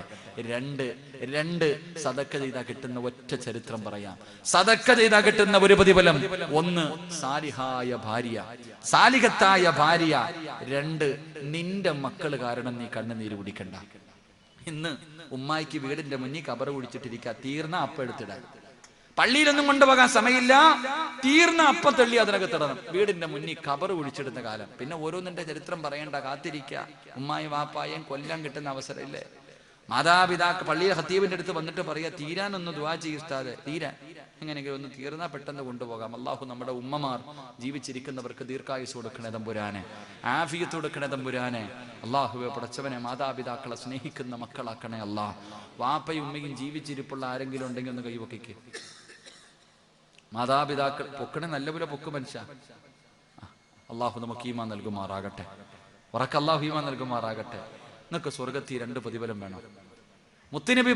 2 സദക്ക ചെയ്താ കിട്ടുന്ന ഒറ്റ ചരിത്രം പറയാം. സദക്ക ചെയ്താ കിട്ടുന്ന ഒരു പ്രതിഫലം: 1 സാലിഹത്തായ ഭാര്യ. 2 നിന്റെ മക്കള് കാരണം നീ കണ്ണുനീര് കുടിക്കണ്ട. ഇന്ന് ഉമ്മായിക്ക് വീടിന്റെ മുന്നിൽ കബറ് കുടിച്ചിട്ടിരിക്കുക, തീർന്ന അപ്പം എടുത്തിടാൻ. പള്ളിയിലൊന്നും കൊണ്ടുപോകാൻ സമയമില്ല, തീർന്ന അപ്പം തള്ളി അതിനകത്തിടണം. വീടിന്റെ മുന്നിൽ കബറ് കുഴിച്ചിടുന്ന കാലം. പിന്നെ ഓരോന്നിന്റെ ചരിത്രം പറയണ്ട, കാത്തിരിക്കുക. ഉമ്മായി വാപ്പായും കൊല്ലം കിട്ടുന്ന അവസരമില്ലേ? മാതാപിതാക്കൾ പള്ളിയിലെ ഖത്തീബിന്റെ അടുത്ത് വന്നിട്ട് പറയാ, തീരാനൊന്ന് ദുആ ചെയ്യിസ്താതെ, തീരാൻ എങ്ങനെയെങ്കിലും ഒന്ന് തീർന്നാൽ പെട്ടെന്ന് കൊണ്ടുപോകാം. അള്ളാഹു നമ്മുടെ ഉമ്മമാർ ജീവിച്ചിരിക്കുന്നവർക്ക് ദീർഘായുസ് കൊടുക്കണേ തമ്പുരാനെ, ആഫിയത്ത് കൊടുക്കണേ തമ്പുരാനെ. അള്ളാഹുവെ പടച്ചവനെ, മാതാപിതാക്കളെ സ്നേഹിക്കുന്ന മക്കളാക്കണേ അല്ലാ. വാപ്പയും ഉമ്മയും ജീവിച്ചിരിപ്പുള്ള ആരെങ്കിലും ഉണ്ടെങ്കിൽ ഒന്ന് കൈവക്കിക്ക്. മാതാപിതാക്കൾ പൊക്കണേ, നല്ലപോലെ പൊക്ക് മനുഷ്യ. അള്ളാഹു നമുക്ക് ഈമാൻ നൽകുമാറാകട്ടെ. ഉറക്ക അള്ളാഹു ഈമാൻ നൽകുമാറാകട്ടെ. നിങ്ങൾക്ക് സ്വർഗത്തിൽ 2 പ്രതിഫലം വേണം. മുത്തുനബി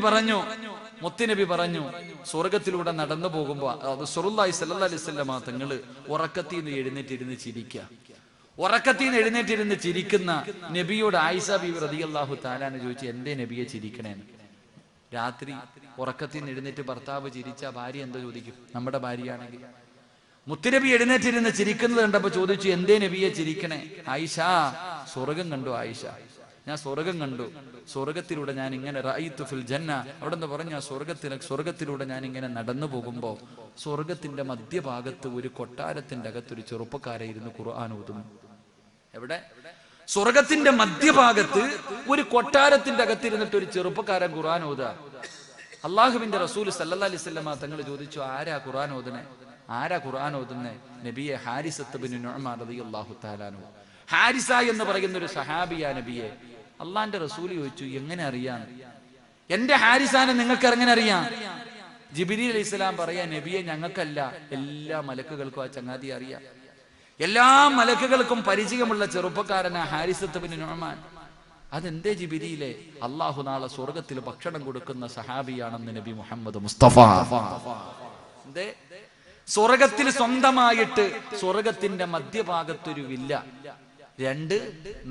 പറഞ്ഞു സ്വർഗത്തിലൂടെ നടന്നു പോകുമ്പോ റസൂലുള്ളാഹി സ്വല്ലല്ലാഹി അലൈഹി വസല്ലമ തങ്ങള് ഉറക്കത്തിൽ നിന്ന് എഴുന്നേറ്റിരുന്ന് ചിരിക്കുക. ഉറക്കത്തിൽ നിന്ന് എഴുന്നേറ്റിരുന്ന് ചിരിക്കുന്ന നബിയോട് ആയിഷ ബീവി റളിയല്ലാഹു തആല ചോദിച്ചു, എന്തേ നബിയെ ചിരിക്കണേന്ന്. രാത്രി ഉറക്കത്തിൽ നിന്ന് എഴുന്നേറ്റ് ഭർത്താവ് ചിരിച്ച ഭാര്യ എന്തോ ചോദിക്കും? നമ്മുടെ ഭാര്യയാണെങ്കിൽ. മുത്തുനബി എഴുന്നേറ്റിരുന്ന് ചിരിക്കുന്നത് കണ്ടപ്പോ ചോദിച്ചു, എന്തേ നബിയെ ചിരിക്കണേ? ആയിഷ, സ്വർഗം കണ്ടു ആയിഷ, ഞാൻ സ്വർഗം കണ്ടു. സ്വർഗത്തിലൂടെ ഞാൻ ഇങ്ങനെ റഅയ്തു ഫിൽ ജന്ന, അവിടെ നിന്ന് പറഞ്ഞ സ്വർഗത്തിലൂടെ ഞാൻ ഇങ്ങനെ നടന്നു പോകുമ്പോ സ്വർഗത്തിന്റെ മധ്യഭാഗത്ത് ഒരു കൊട്ടാരത്തിന്റെ അകത്തൊരു ചെറുപ്പക്കാരെ ഇരുന്ന് ഖുർആൻ ഓതുന്നു. എവിടെ? സ്വർഗത്തിന്റെ മധ്യഭാഗത്ത് ഒരു കൊട്ടാരത്തിന്റെ അകത്തിരുന്നിട്ട് ഒരു ചെറുപ്പക്കാരൻ ഖുർആൻ ഓതുക. അള്ളാഹുവിന്റെ റസൂൽ സല്ലല്ലാഹു അലൈഹി വസല്ലമ തങ്ങൾ ചോദിച്ചു, ആരാ ഖുർആൻ ഓതുന്നേ? ആരാ ഖുർആൻ ഓതുന്നേ? നബിയെ, ഹാരിസത്ത് ബിൻ നുഅ്മാൻ റളിയല്ലാഹു തആല അൻഹു. ഹാരിസ എന്ന് പറയുന്ന ഒരു സഹാബിയാ നബിയെ. അള്ളാന്റെ റസൂൽ ചോദിച്ചു, എങ്ങനെ അറിയാം? എന്റെ ഹാരിസാനെ നിങ്ങൾക്ക് എങ്ങനെ അറിയാം? ജിബ്രീൽ അലൈഹിസ്സലാം പറയാ, നബിയെ, ഞങ്ങൾക്കല്ല, എല്ലാ മലക്കുകൾക്കും ആ ചങ്ങാതി അറിയാം. എല്ലാ മലക്കുകൾക്കും പരിചയമുള്ള ചെറുപ്പക്കാരനാ ഹാരിസത്ത് ബിൻ നുഅ്മാൻ. അതെന്തേ ജിബ്രീലേ? അള്ളാഹു നാളെ സ്വർഗത്തിൽ ഭക്ഷണം കൊടുക്കുന്ന സഹാബിയാണെന്ന് നബി മുഹമ്മദ് മുസ്തഫ. എന്തേ? സ്വർഗത്തിൽ സ്വന്തമായിട്ട് സ്വർഗത്തിന്റെ മധ്യഭാഗത്തൊരു വില്ല. 2,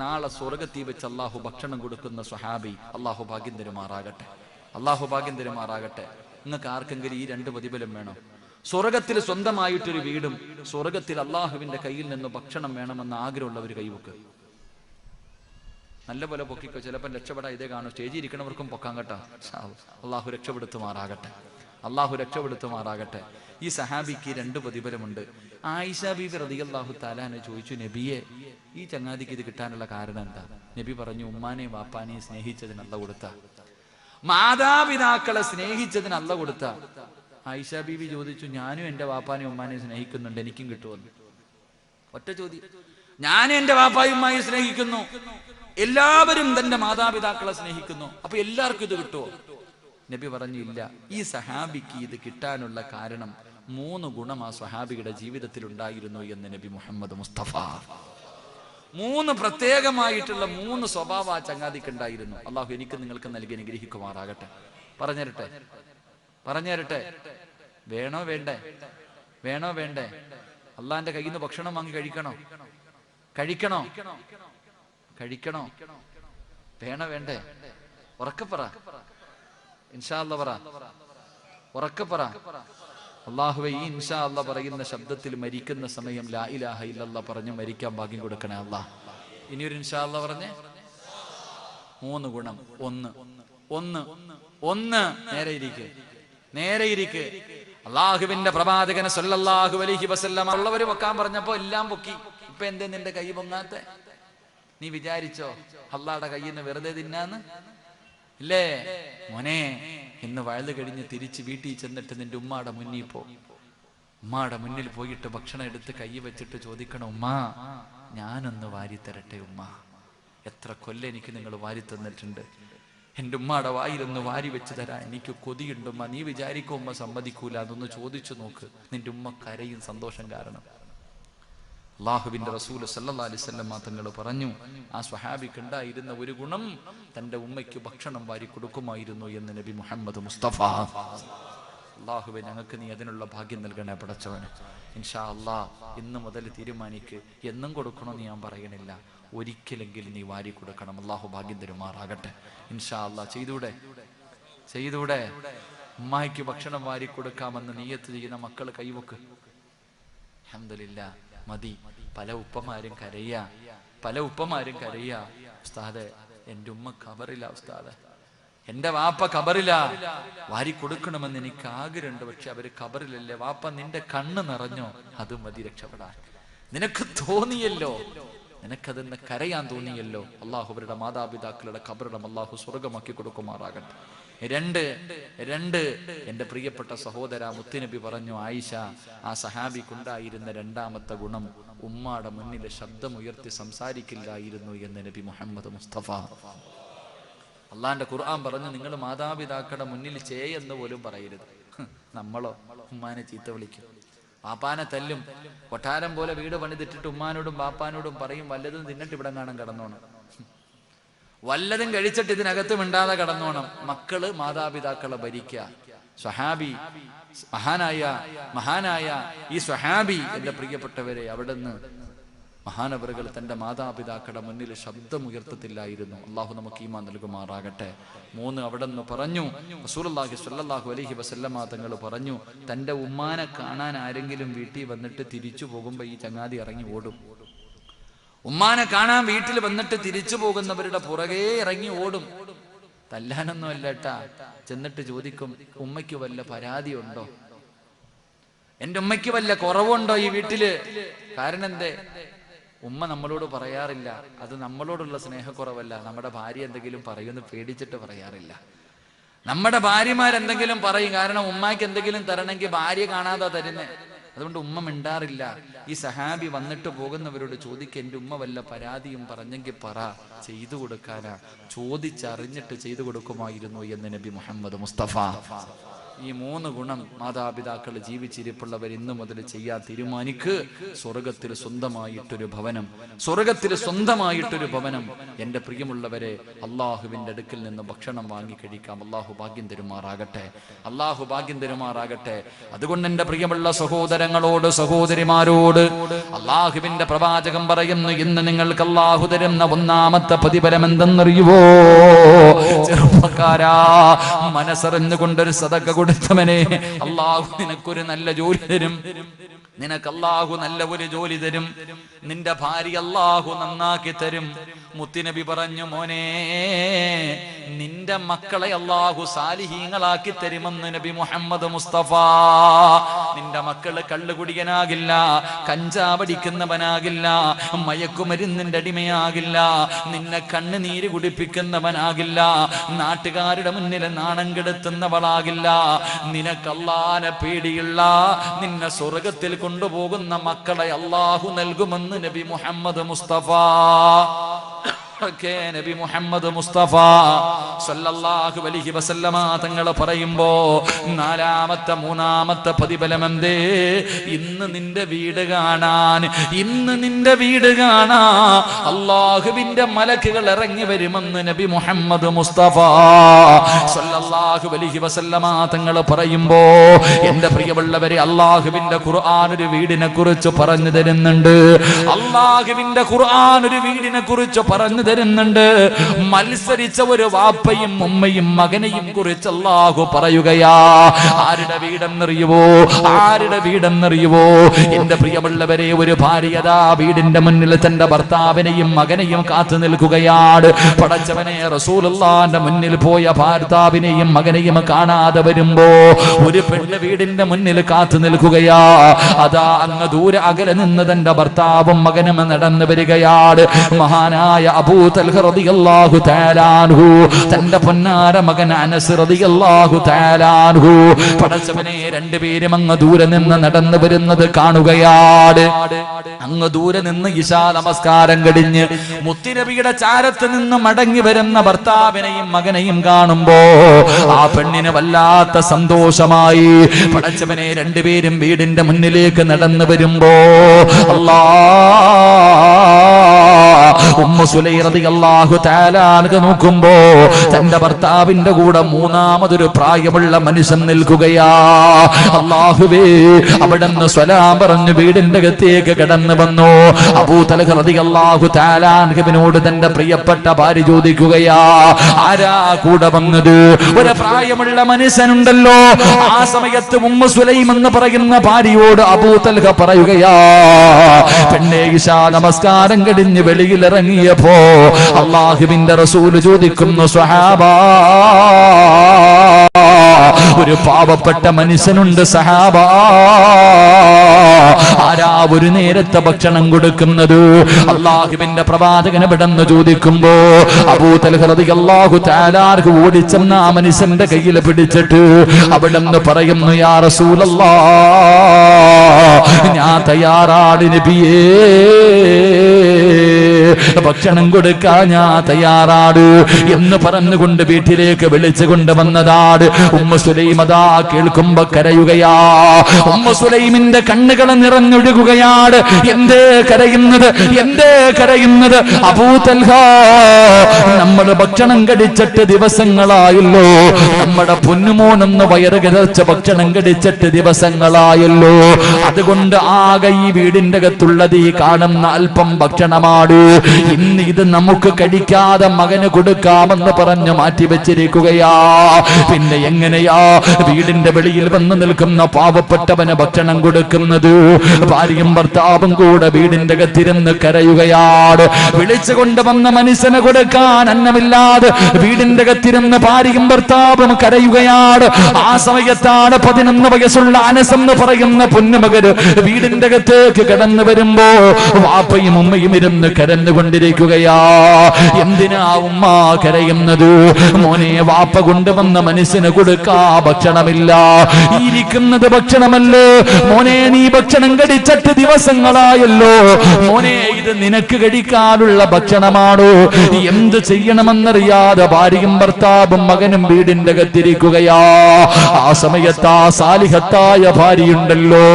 നാളെ സ്വർഗത്തിൽ വെച്ച് അള്ളാഹു ഭക്ഷണം കൊടുക്കുന്ന സ്വഹാബി. അള്ളാഹു ഭാഗ്യം തരുമാറാകട്ടെ, അള്ളാഹു ഭാഗ്യം തരുമാറാകട്ടെ. നിങ്ങൾക്ക് ആർക്കെങ്കിലും ഈ 2 പ്രതിഫലം വേണോ? സ്വർഗത്തിൽ സ്വന്തമായിട്ടൊരു വീടും സ്വർഗത്തിൽ അള്ളാഹുവിന്റെ കയ്യിൽ നിന്ന് ഭക്ഷണം വേണമെന്ന് ആഗ്രഹമുള്ളവർ കൈവക്ക്. നല്ലപോലെ പൊക്കിക്കോ, ചിലപ്പോൾ രക്ഷപ്പെടാൻ ഇതേ കാണും. സ്റ്റേജിൽ ഇരിക്കണവർക്കും പൊക്കാൻ കേട്ടോ. അള്ളാഹു രക്ഷപ്പെടുത്തുമാറാകട്ടെ, അള്ളാഹു രക്ഷപ്പെടുത്തുമാറാകട്ടെ. ഈ സഹാബിക്ക് 2 പ്രതിഫലമുണ്ട്. ആയിഷ ബീബി റളിയല്ലാഹു തആല ചോദിച്ചു, നബിയെ, ഈ ചങ്ങാതിക്ക് ഇത് കിട്ടാനുള്ള കാരണം എന്താ? നബി പറഞ്ഞു, ഉമ്മാനെയും വാപ്പാനെയും സ്നേഹിച്ചതിന് അല്ലാഹു കൊടുത്ത, മാതാപിതാക്കളെ സ്നേഹിച്ചതിന് അല്ലാഹു കൊടുത്ത. ആയിഷ ബീബി ചോദിച്ചു, ഞാനും എന്റെ വാപ്പാനെയും ഉമ്മാനെയും സ്നേഹിക്കുന്നുണ്ട്, എനിക്കും കിട്ടുമെന്ന്. ഒറ്റ ചോദ്യം. ഞാനും എന്റെ വാപ്പായും ഉമ്മായും സ്നേഹിക്കുന്നു, എല്ലാവരും തന്റെ മാതാപിതാക്കളെ സ്നേഹിക്കുന്നു, അപ്പൊ എല്ലാവർക്കും ഇത് കിട്ടുമോ? നബി പറഞ്ഞു, ഇല്ല. ഈ സഹാബിക്ക് ഇത് കിട്ടാനുള്ള കാരണം 3 ഗുണം ആ സഹാബിയുടെ ജീവിതത്തിൽ ഉണ്ടായിരുന്നു എന്ന് നബി മുഹമ്മദ് മുസ്തഫ. 3 പ്രത്യേകമായിട്ടുള്ള 3 സ്വഭാവ ആ ചങ്ങാതിക്ക് ഉണ്ടായിരുന്നു. അള്ളാഹു എനിക്ക് നിങ്ങൾക്ക് നൽകി അനുഗ്രഹിക്കുമാറാകട്ടെ. പറഞ്ഞുതരട്ടെ. വേണോ വേണ്ടേ? അള്ളാന്റെ കയ്യിൽ നിന്ന് ഭക്ഷണം വാങ്ങി കഴിക്കണോ? വേണോ വേണ്ടേ? ഉറക്കപ്പറ, ഇൻഷാ അല്ലാഹ് പറ, ഉറക്കപ്പറ. അള്ളാഹുവേ, ഈ ഇൻഷാ അല്ലാഹ് പറയുന്ന ശബ്ദത്തിൽ മരിക്കുന്ന സമയം ലാ ഇലാഹ ഇല്ലല്ലാഹ് പറഞ്ഞു മരിക്കാൻ ഭാഗ്യം കൊടുക്കണേ അല്ലാഹ്. ഇനിയൊരു ഇൻഷാ അല്ലാഹ് പറഞ്ഞേ. 3 ഗുണം. ഒന്ന് നേരെ ഇരിക്ക്. അള്ളാഹുവിന്റെ പ്രവാചകന് സല്ലല്ലാഹു അലൈഹി വസല്ലം ഉള്ളവര് പൊക്കാൻ പറഞ്ഞപ്പോ എല്ലാം പൊക്കി. ഇപ്പൊ എന്തേ നിന്റെ കൈ പൊങ്ങാത്തെ? നീ വിചാരിച്ചോ അള്ളാഹുടെ കയ്യിൽ നിന്ന് വെറുതെ തിന്നാന്ന്? ഇല്ലേ മോനെ, ഇന്ന് വയല് കഴിഞ്ഞ് തിരിച്ച് വീട്ടിൽ ചെന്നിട്ട് നിന്റെ ഉമ്മാടെ മുന്നിൽ പോയിട്ട് ഭക്ഷണം എടുത്ത് കൈ വെച്ചിട്ട് ചോദിക്കണം, ഉമ്മാ, ഞാനൊന്ന് വാരി തരട്ടെ ഉമ്മ. എത്ര കൊല്ലം എനിക്ക് നിങ്ങൾ വാരി തന്നിട്ടുണ്ട്, എൻ്റെ ഉമ്മാടെ വായിലൊന്ന് വാരി വെച്ച് തരാൻ എനിക്ക് കൊതിയുണ്ടുമ്മ. നീ വിചാരിക്കും ഉമ്മ സമ്മതിക്കൂല, അതൊന്ന് ചോദിച്ചു നോക്ക്. നിന്റെ ഉമ്മ കരയും സന്തോഷം കാരണം. അള്ളാഹുവിന്റെ റസൂൽ സല്ലല്ലാഹു അലൈഹി വസല്ലം തങ്ങൾ പറഞ്ഞു, ആ സ്വഹാബിക്ക് ഉണ്ടായിരുന്ന ഒരു ഗുണം, തന്റെ ഉമ്മയ്ക്ക് ഭക്ഷണം വാരി കൊടുക്കുമായിരുന്നു എന്ന് നബി മുഹമ്മദ് മുസ്തഫ. അള്ളാഹുവെ, ഞങ്ങൾക്ക് നീ അതിനുള്ള ഭാഗ്യം നൽകണേ പടച്ചവന്. ഇൻഷാ അള്ളാഹ് ഇന്ന് മുതൽ തീരുമാനിക്ക്. എന്നും കൊടുക്കണമെന്ന് ഞാൻ പറയണില്ല, ഒരിക്കലെങ്കിലും നീ വാരി കൊടുക്കണം. അള്ളാഹു ഭാഗ്യം തരുമാറാകട്ടെ. ഇൻഷാ അള്ളാഹ് ചെയ്തൂടെ? ഉമ്മായിക്ക് ഭക്ഷണം വാരി കൊടുക്കാമെന്ന് നിയ്യത്ത് ചെയ്യുന്ന മക്കൾ കൈവക്ക്. അൽഹംദുലില്ലാഹ്, മതി. പല ഉപ്പമാരും കരയാ, ഉസ്താദെ, എൻ്റെ ഉമ്മ ഖബറില്ല, ഉസ്താദെ, എൻ്റെ വാപ്പ ഖബറില്ല, വാരി കൊടുക്കണമെന്ന് എനിക്ക് ആഗ്രഹമുണ്ട്, പക്ഷെ അവര് ഖബറിലല്ലേ. വാപ്പ, നിന്റെ കണ്ണ് നിറഞ്ഞോ? അത് മതി രക്ഷപ്പെടാൻ. നിനക്ക് തോന്നിയല്ലോ, നിനക്കതെന്ന് കരയാൻ തോന്നിയല്ലോ. അള്ളാഹു അവരുടെ മാതാപിതാക്കളുടെ ഖബറിടം അള്ളാഹു സ്വർഗമാക്കി കൊടുക്കുമാറാകട്ടെ. 2 എൻ്റെ പ്രിയപ്പെട്ട സഹോദര, മുത്തുനബി പറഞ്ഞു, ആയിഷ, ആ സഹാബിക്കുണ്ടായിരുന്ന 2ാമത്തെ ഗുണം, ഉമ്മാടെ മുന്നിൽ ശബ്ദമുയർത്തി സംസാരിക്കില്ലായിരുന്നു എന്ന് നബി മുഹമ്മദ് മുസ്തഫ. അള്ളാന്റെ ഖുർആൻ പറഞ്ഞു, നിങ്ങൾ മാതാപിതാക്കളുടെ മുന്നിൽ എന്ന് പോലും പറയരുത്. നമ്മളോ ഉമ്മാനെ ചീത്ത വിളിക്കും, പാപ്പാനെ തല്ലും, കൊട്ടാരം പോലെ വീട് പണിതിട്ടിട്ട് ഉമ്മാനോടും പാപ്പാനോടും പറയും, വല്ലതും തിന്നിട്ട് ഇവിടെ കാണാൻ കിടന്നോണം. വല്ലതും കഴിച്ചിട്ട് ഇതിനകത്ത് മിണ്ടാതെ കടന്നോണം. മക്കള് മാതാപിതാക്കളെ ഭരിക്കുക. സ്വഹാബി മഹാനായ ഈ സ്വഹാബി, എന്റെ പ്രിയപ്പെട്ടവരെ, അവിടുന്ന് മഹാനവറുകൾ തന്റെ മാതാപിതാക്കളുടെ മുന്നിൽ ശബ്ദമുയർത്തത്തില്ലായിരുന്നു. അള്ളാഹു നമുക്ക് ഈമാൻ നൽകുമാറാകട്ടെ. 3 അവിടുന്ന് പറഞ്ഞു. റസൂലുള്ളാഹി സ്വല്ലല്ലാഹു അലൈഹി വസല്ലമ തങ്ങൾ പറഞ്ഞു, തന്റെ ഉമ്മാനെ കാണാൻ ആരെങ്കിലും വീട്ടിൽ വന്നിട്ട് തിരിച്ചു പോകുമ്പോ ഈ ചങ്ങാതി ഇറങ്ങി ഓടും. ഉമ്മാനെ കാണാൻ വീട്ടിൽ വന്നിട്ട് തിരിച്ചു പോകുന്നവരുടെ പുറകെ ഇറങ്ങി ഓടും. തല്ലാനൊന്നും അല്ലട്ടാ. ചെന്നിട്ട് ചോദിക്കും, ഉമ്മയ്ക്ക് വല്ല പരാതിയുണ്ടോ? എന്റെ ഉമ്മയ്ക്ക് വല്ല കുറവുണ്ടോ ഈ വീട്ടില്? കാരണം എന്തേ? ഉമ്മ നമ്മളോട് പറയാറില്ല. അത് നമ്മളോടുള്ള സ്നേഹക്കുറവല്ല, നമ്മുടെ ഭാര്യ എന്തെങ്കിലും പറയുമെന്ന് പേടിച്ചിട്ട് പറയാറില്ല. നമ്മുടെ ഭാര്യമാരെന്തെങ്കിലും പറയും, കാരണം ഉമ്മയ്ക്ക് എന്തെങ്കിലും തരണമെങ്കിൽ ഭാര്യ കാണാതെ തരുന്നേ. അതുകൊണ്ട് ഉമ്മ മിണ്ടാറില്ല. ഈ സഹാബി വന്നിട്ട് പോകുന്നവരോട് ചോദിക്കുക, എന്റെ ഉമ്മ വല്ല പരാതിയും പറഞ്ഞെങ്കിൽ പറ, ചെയ്തു കൊടുക്കാനാ. ചോദിച്ചറിഞ്ഞിട്ട് ചെയ്തു കൊടുക്കുമായിരുന്നു എന്ന് നബി മുഹമ്മദ് മുസ്തഫ. ഈ 3 ഗുണം മാതാപിതാക്കൾ ജീവിച്ചിരിപ്പുള്ളവർ ഇന്നു മുതൽ ചെയ്യാൻ തീരുമാനിക്ക്. സ്വർഗത്തിൽ സ്വന്തമായിട്ടൊരു ഭവനം, സ്വർഗത്തിൽ സ്വന്തമായിട്ടൊരു ഭവനം. എന്റെ പ്രിയമുള്ളവരെ, അള്ളാഹുവിന്റെ അടുക്കൽ നിന്ന് ഭക്ഷണം വാങ്ങി കഴിക്കാം. അള്ളാഹു ഭാഗ്യം തരുമാറാകട്ടെ. അള്ളാഹു ഭാഗ്യം തരുമാറാകട്ടെ. അതുകൊണ്ട് എന്റെ പ്രിയമുള്ള സഹോദരങ്ങളോട്, സഹോദരിമാരോട് അള്ളാഹുവിന്റെ പ്രവാചകം പറയുന്നു, ഇന്ന് നിങ്ങൾക്ക് അള്ളാഹു തരുന്ന 1ാമത്തെ പ്രതിഫലം എന്തെന്നറിയുവോ? ചെറുപ്പക്കാരാ, മനസ്സറിഞ്ഞുകൊണ്ടൊരു സദഖ കൊടുത്തവനെ അള്ളാഹു നിനക്കൊരു നല്ല ജോലി തരും. നിനക്ക് അള്ളാഹു നല്ല ഒരു ജോലി തരും. നിന്റെ ഭാര്യ അള്ളാഹു നന്നാക്കി തരും. മുത്തുനബി പറഞ്ഞു, മോനെ, നിന്റെ മക്കളെ അള്ളാഹു സാലിഹീങ്ങളാക്കി തരുമെന്ന് നബി മുഹമ്മദ് മുസ്തഫ. നിന്റെ മക്കള് കള്ളുകുടിയനാകില്ല, കഞ്ചാവടിക്കുന്നവനാകില്ല, മയക്കുമരുന്നിന്റെ അടിമയാകില്ല, നിന്നെ കണ്ണുനീര് കുടിപ്പിക്കുന്നവനാകില്ല, നാട്ടുകാരുടെ മുന്നിൽ നാണം കെടുത്തുന്നവളാകില്ല. നിനക്ക് അള്ളാനെ പേടിയുള്ള, നിന്നെ സ്വർഗത്തിൽ കൊണ്ടുപോകുന്ന മക്കളെ അള്ളാഹു നൽകുമെന്ന് നബി മുഹമ്മദ് മുസ്തഫ. നബി മുഹമ്മദ് മുസ്തഫ സല്ലല്ലാഹു അലൈഹി വസല്ലമ തങ്ങൾ പറയുമ്പോ 3ാമത്തെ പ്രതിഫലം എന്തേ? ഇന്ന് നിന്റെ വീട് കാണാൻ, ഇന്ന് നിന്റെ വീട് കാണാ അള്ളാഹുവിന്റെ മലക്കുകൾ ഇറങ്ങി വരുമെന്ന് നബി മുഹമ്മദ് മുസ്തഫ സല്ലല്ലാഹു അലൈഹി വസല്ലമ തങ്ങൾ പറയുമ്പോ, എന്റെ പ്രിയമുള്ളവരെ, അള്ളാഹുവിന്റെ ഖുർആൻ ഒരു വീടിനെ കുറിച്ച് പറഞ്ഞു തരുന്നുണ്ട്. അള്ളാഹുവിന്റെ ഖുർആൻ ഒരു വീടിനെ കുറിച്ച് പറഞ്ഞു തരുന്നുണ്ട്. മത്സരിച്ച ഒരു വാപ്പയും ഉമ്മയും മകനെയും കുറിച്ച് അല്ലാഹു പറയുകയാ. ആരുടെ വീടെന്നറിയുവോ? ആരുടെ വീടെന്നറിയുവോ? എന്റെ പ്രിയമുള്ളവരെ, ഒരു ഭാര്യതാ വീടിന്റെ മുന്നിൽ തന്റെ ഭർത്താവിനെയും മകനെയും കാത്തു നിൽക്കുകയാണ്. പടച്ചവനെ, റസൂലുള്ളാഹിന്റെ മുന്നിൽ പോയ ഭർത്താവിനെയും മകനെയും കാണാതെ വരുമ്പോ ഒരു പെണ്ണ് വീടിന്റെ മുന്നിൽ കാത്തു നിൽക്കുകയാ. അതാ അങ്ങ് ദൂരെ അകലെ നിന്ന് തന്റെ ഭർത്താവും മകനും നടന്നു വരികയാണ്. മഹാനായ അബൂ തൽഹ റളിയല്ലാഹു തആല അൻഹു തന്റെ പൊന്നാര മകൻ അനസ് റളിയല്ലാഹു തആല അൻഹു, പടച്ചവനെ, രണ്ടുപേരും അങ്ങ് ദൂരെ നിന്ന് നടന്നു വരുന്നത് കാണുകയാണ്. അങ്ങ് ദൂരെ നിന്ന് ഇശാ നമസ്കാരം കഴിഞ്ഞ് മുത്തുനബിയുടെ ചാരത്ത് നിന്ന് മടങ്ങി വരുന്ന ഭർത്താവിനെയും മകനെയും കാണുമ്പോ ആ പെണ്ണിന് വല്ലാത്ത സന്തോഷമായി. പടച്ചവനെ, രണ്ടുപേരും വീടിന്റെ മുന്നിലേക്ക് നടന്നു വരുമ്പോ ഉമ്മു സുലൈ റളിയല്ലാഹു തആല അൻഹ നോക്കുമ്പോ തന്റെ ഭർത്താവിന്റെ കൂടെ 3ാമതൊരു പ്രായമുള്ള മനുഷ്യൻ നിൽക്കുകയാ. അല്ലാഹുവേ, അവിടുന്ന് സ്വലാം പറഞ്ഞു വീടിന്റെ അകത്തേക്ക് കടന്നു വന്നു. അബൂ തൽഹ റളിയല്ലാഹു തആല അൻഹുവിനോട് തന്റെ പ്രിയപ്പെട്ട ഭാര്യ ചോദിക്കുകയാ, ആരാ കൂടെ വന്നത്? ഒരു പ്രായമുള്ള മനുഷ്യനുണ്ടല്ലോ. ആ സമയത്ത് ഉമ്മു സുലൈം എന്ന് പറയുന്ന ഭാര്യയോട് അബൂ തൽഹ പറയുകയാ, പെണ്ണേ, ഇശാ നമസ്കാരം കഴിഞ്ഞ് വെളിയിൽ ഇറങ്ങിയപ്പോ അല്ലാഹുവിന്റെ റസൂൽ ചോദിക്കുന്നു, സ്വഹാബാ, ഒരു പാവപ്പെട്ട മനുഷ്യനുണ്ട് സഹാബാ, ആരാ ഒരു നേരത്തെ ഭക്ഷണം കൊടുക്കുന്നത്? അല്ലാഹുവിന്റെ പ്രവാചകൻ എവിടെന്ന് ചോദിക്കുമ്പോ അബൂ തൽഹ റളിയല്ലാഹു തആല അൻഹു ഓടിച്ചെന്ന ആ മനുഷ്യന്റെ കയ്യിൽ പിടിച്ചിട്ട് അവിടെന്ന് പറയുന്നു, യാ റസൂലല്ലാഹ്, ഞാൻ തയ്യാറാണ് നബിയേ, ഭക്ഷണം കൊടുക്കാൻ ഞാൻ തയ്യാറാണ് എന്ന് പറഞ്ഞുകൊണ്ട് വീട്ടിലേക്ക് വിളിച്ചു കൊണ്ടുവന്നതാണ്. സുലൈം അതാ കേൾക്കുമ്പോ കരയുകയാ. സുലൈമിന്റെ കണ്ണുകൾ നിറഞ്ഞൊഴുകുകയാണ്. എന്തേ കരയുന്നത്? അബൂ തൽഹ, നമ്മൾ ഭക്ഷണം കഴിച്ചിട്ട് ദിവസങ്ങളായല്ലോ. നമ്മുടെ പൊന്നുമോനെന്ന് വയറ് കിടച്ച ഭക്ഷണം കഴിച്ചിട്ട് ദിവസങ്ങളായല്ലോ. അതുകൊണ്ട് ആകെ ഈ വീടിന്റെ അകത്തുള്ളത് ഈ കാണുന്ന അല്പം ഭക്ഷണമാണ്. ഇന്ന് ഇത് നമുക്ക് കഴിക്കാതെ മകന് കൊടുക്കാമെന്ന് പറഞ്ഞു മാറ്റിവെച്ചിരിക്കുകയാ. പിന്നെ എങ്ങനെയാ വീടിന്റെ വെളിയിൽ വന്ന് നിൽക്കുന്ന പാവപ്പെട്ടവന് ഭക്ഷണം കൊടുക്കുന്നത്? ഭാര്യയും ഭർത്താവും കൂടെ വീടിന്റെ അകത്തിരുന്ന് കരയുകയാണ്. വിളിച്ചുകൊണ്ട് വന്ന മനുഷ്യന് കൊടുക്കാൻ അന്നമില്ലാതെ വീടിന്റെ അകത്തിരുന്ന് ഭാര്യയും ഭർത്താവും കരയുകയാണ്. ആ സമയത്താണ് 11 വയസ്സുള്ള അനസ് എന്ന് പറയുന്ന പൊന്നുമകന് വീടിന്റെ അകത്തേക്ക് കടന്നു വരുമ്പോ വാപ്പയും ഉമ്മയും ഇരുന്ന് കരഞ്ഞുകൊണ്ടിരിക്കുകയാ. എന്തിനാ ഉമ്മ കരയുന്നത്? മോനെ, വാപ്പ കൊണ്ടുവന്ന മനുഷ്യന് കൊടുക്കാ ഭക്ഷണമില്ല. ഇരിക്കുന്നത് ഭക്ഷണമല്ലേ മോനെ, നീ ഭക്ഷണം കഴിച്ചിട്ട് ദിവസങ്ങളായല്ലോ മോനെ, ഇത് നിനക്ക് കഴിക്കാനുള്ള ഭക്ഷണമാണോ? എന്ത് ചെയ്യണമെന്നറിയാതെ ഭാര്യയും ഭർത്താവും മകനും വീടിന്റെ അകത്തിരിക്കുകയാ. ആ സമയത്ത് ആ സാലിഹത്തായ ഭാര്യയുണ്ടല്ലോ,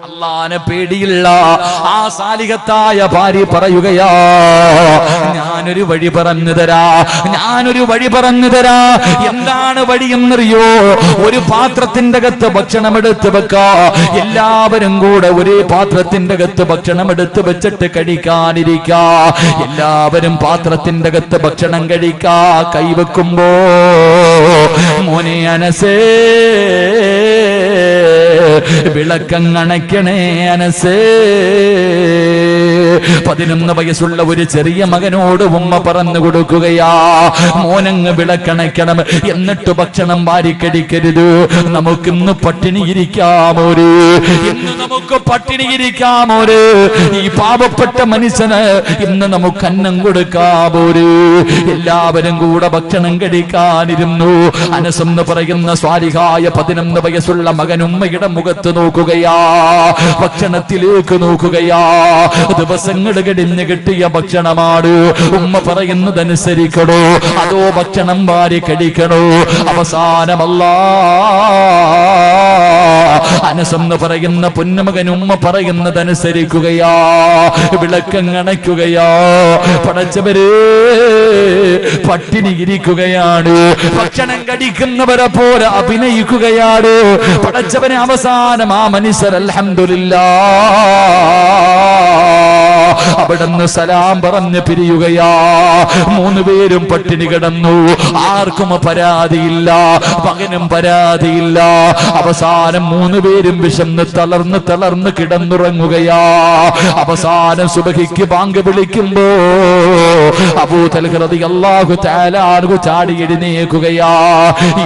അല്ലാഹുവിനെ പേടിയുള്ള ആ സാലിഹത്തായ ഭാര്യ പറയുകയാ, ഞാനൊരു വഴി പറഞ്ഞു തരാ. എന്താണ് വഴിയെന്നറിയോ? ഒരു പാത്രത്തിന്റെ അകത്ത് ഭക്ഷണം എടുത്ത് വെക്കാ. എല്ലാവരും കൂടെ ഒരേ പാത്രത്തിന്റെ അകത്ത് ഭക്ഷണം എടുത്ത് വെച്ചിട്ട് കഴിക്കാനിരിക്കാ. എല്ലാവരും പാത്രത്തിന്റെ അകത്ത് ഭക്ഷണം കഴിക്കാ കൈവെക്കുമ്പോ, മോനെ അനസേ, വിളക്കങ്ങണയ്ക്കണേ അനസേ. 11 വയസ്സുള്ള ഒരു ചെറിയ മകനോട് ഉമ്മ പറഞ്ഞു കൊടുക്കുകയാ, മോനങ്ങ് വിളക്കണയ്ക്കണം, എന്നിട്ട് ഭക്ഷണം വാരിക്കടിക്കരുത്. നമുക്കിന്ന് പട്ടിണി ഇരിക്കാമോര്, ഇന്ന് നമുക്ക് പട്ടിണി ഇരിക്കാമോര്. ഈ പാവപ്പെട്ട മനുഷ്യന് ഇന്ന് നമുക്ക് അന്നം കൊടുക്കാമോര്. എല്ലാവരും കൂടെ ഭക്ഷണം കഴിക്കാനിരുന്നു. അനസ് എന്ന് പറയുന്ന സ്വാലിഹായ 11 വയസ്സുള്ള മകൻ ഉമ്മയുടെ മുഖത്ത് നോക്കുകയാ, ഭക്ഷണത്തിലേക്ക് നോക്കുകയാ. ദിവസങ്ങൾ കഴിഞ്ഞ് കിട്ടിയ ഭക്ഷണമാണ്. ഉമ്മ പറയുന്നതനുസരിക്കണോ അതോ ഭക്ഷണം വാരി കഴിക്കണോ? അവസാനമല്ല അനസ് എന്ന് പറയുന്ന പൊന്നുമകൻ ഉമ്മ പറയുന്നതനുസരിക്കുകയാ, വിളക്കങ്ങണയ്ക്കുകയാ. പടച്ചവരെ, പട്ടിണി ഇരിക്കുകയാണ്, ഭക്ഷണം കഴിക്കുന്നവരെ പോലെ അഭിനയിക്കുകയാണ്. പടച്ചവനെ, അവസാനം ആ മനുഷ്യർ അൽഹംദുലില്ലാഹ് അവിടുന്ന് സലാം പറഞ്ഞ് പിരിയുകയാ. 3 പേരും പട്ടിണി കിടന്നു. ആർക്കും പരാതിയില്ല, മകനും പരാതിയില്ല. അവസാനം 3 പേരും വിശന്ന് തളർന്ന് കിടന്നുറങ്ങുകയാ. അവസാനം സുബഹിക്ക് ബാങ്ക് വിളിക്കുമ്പോ അബൂ തൽഹ റളിയല്ലാഹു തആല അൻഹു ചാടി എഴുന്നേൽക്കുകയാ.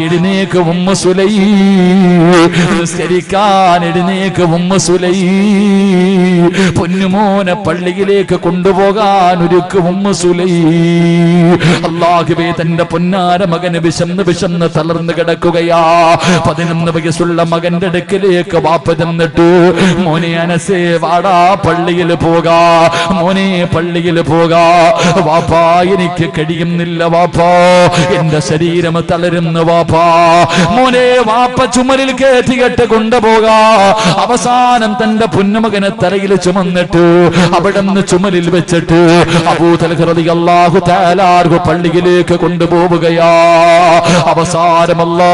എഴുന്നേക്ക് ഉമ്മു സുലൈം, നിസ്കരിക്കാൻ എഴുന്നേക്ക് ഉമ്മു സുലൈം. പൊന്നുമോനെ പള്ളിയിലേക്ക് കൊണ്ടുപോകാൻ ഒരുക്ക് ഉമ്മു സുലൈം. അല്ലാഹുവേ, തന്റെ പൊന്നാര മകന് വിശന്ന് തളർന്ന് കിടക്കുകയാ. 11 വയസ്സുള്ള മകന്റെ അടുക്കലേക്ക് വാപ്പ ചെന്നിട്ട്, മോനെ അനസേ, വാടാ പള്ളിയിൽ പോകാ, മോനെ പള്ളിയിൽ പോകാ. വാപ്പാ, എനിക്ക് കഴിയുന്നില്ല വാപ്പാ, എന്റെ ശരീരം തളരുന്നു വാപ്പാ. മോനെ, വാപ്പ ചുമലിൽ കയറ്റികെട്ട് കൊണ്ടുപോകാ. അവസാനം തന്റെ പൊന്നുമകനെ തലയിൽ ചുമന്നിട്ട് അവിടുന്ന് ചുമലിൽ വെച്ചിട്ട് അബൂ തൽഹ റളിയല്ലാഹു തആല അൻഹു പള്ളിയിലേക്ക് കൊണ്ടുപോവുകയാ. അവസാനമല്ലാ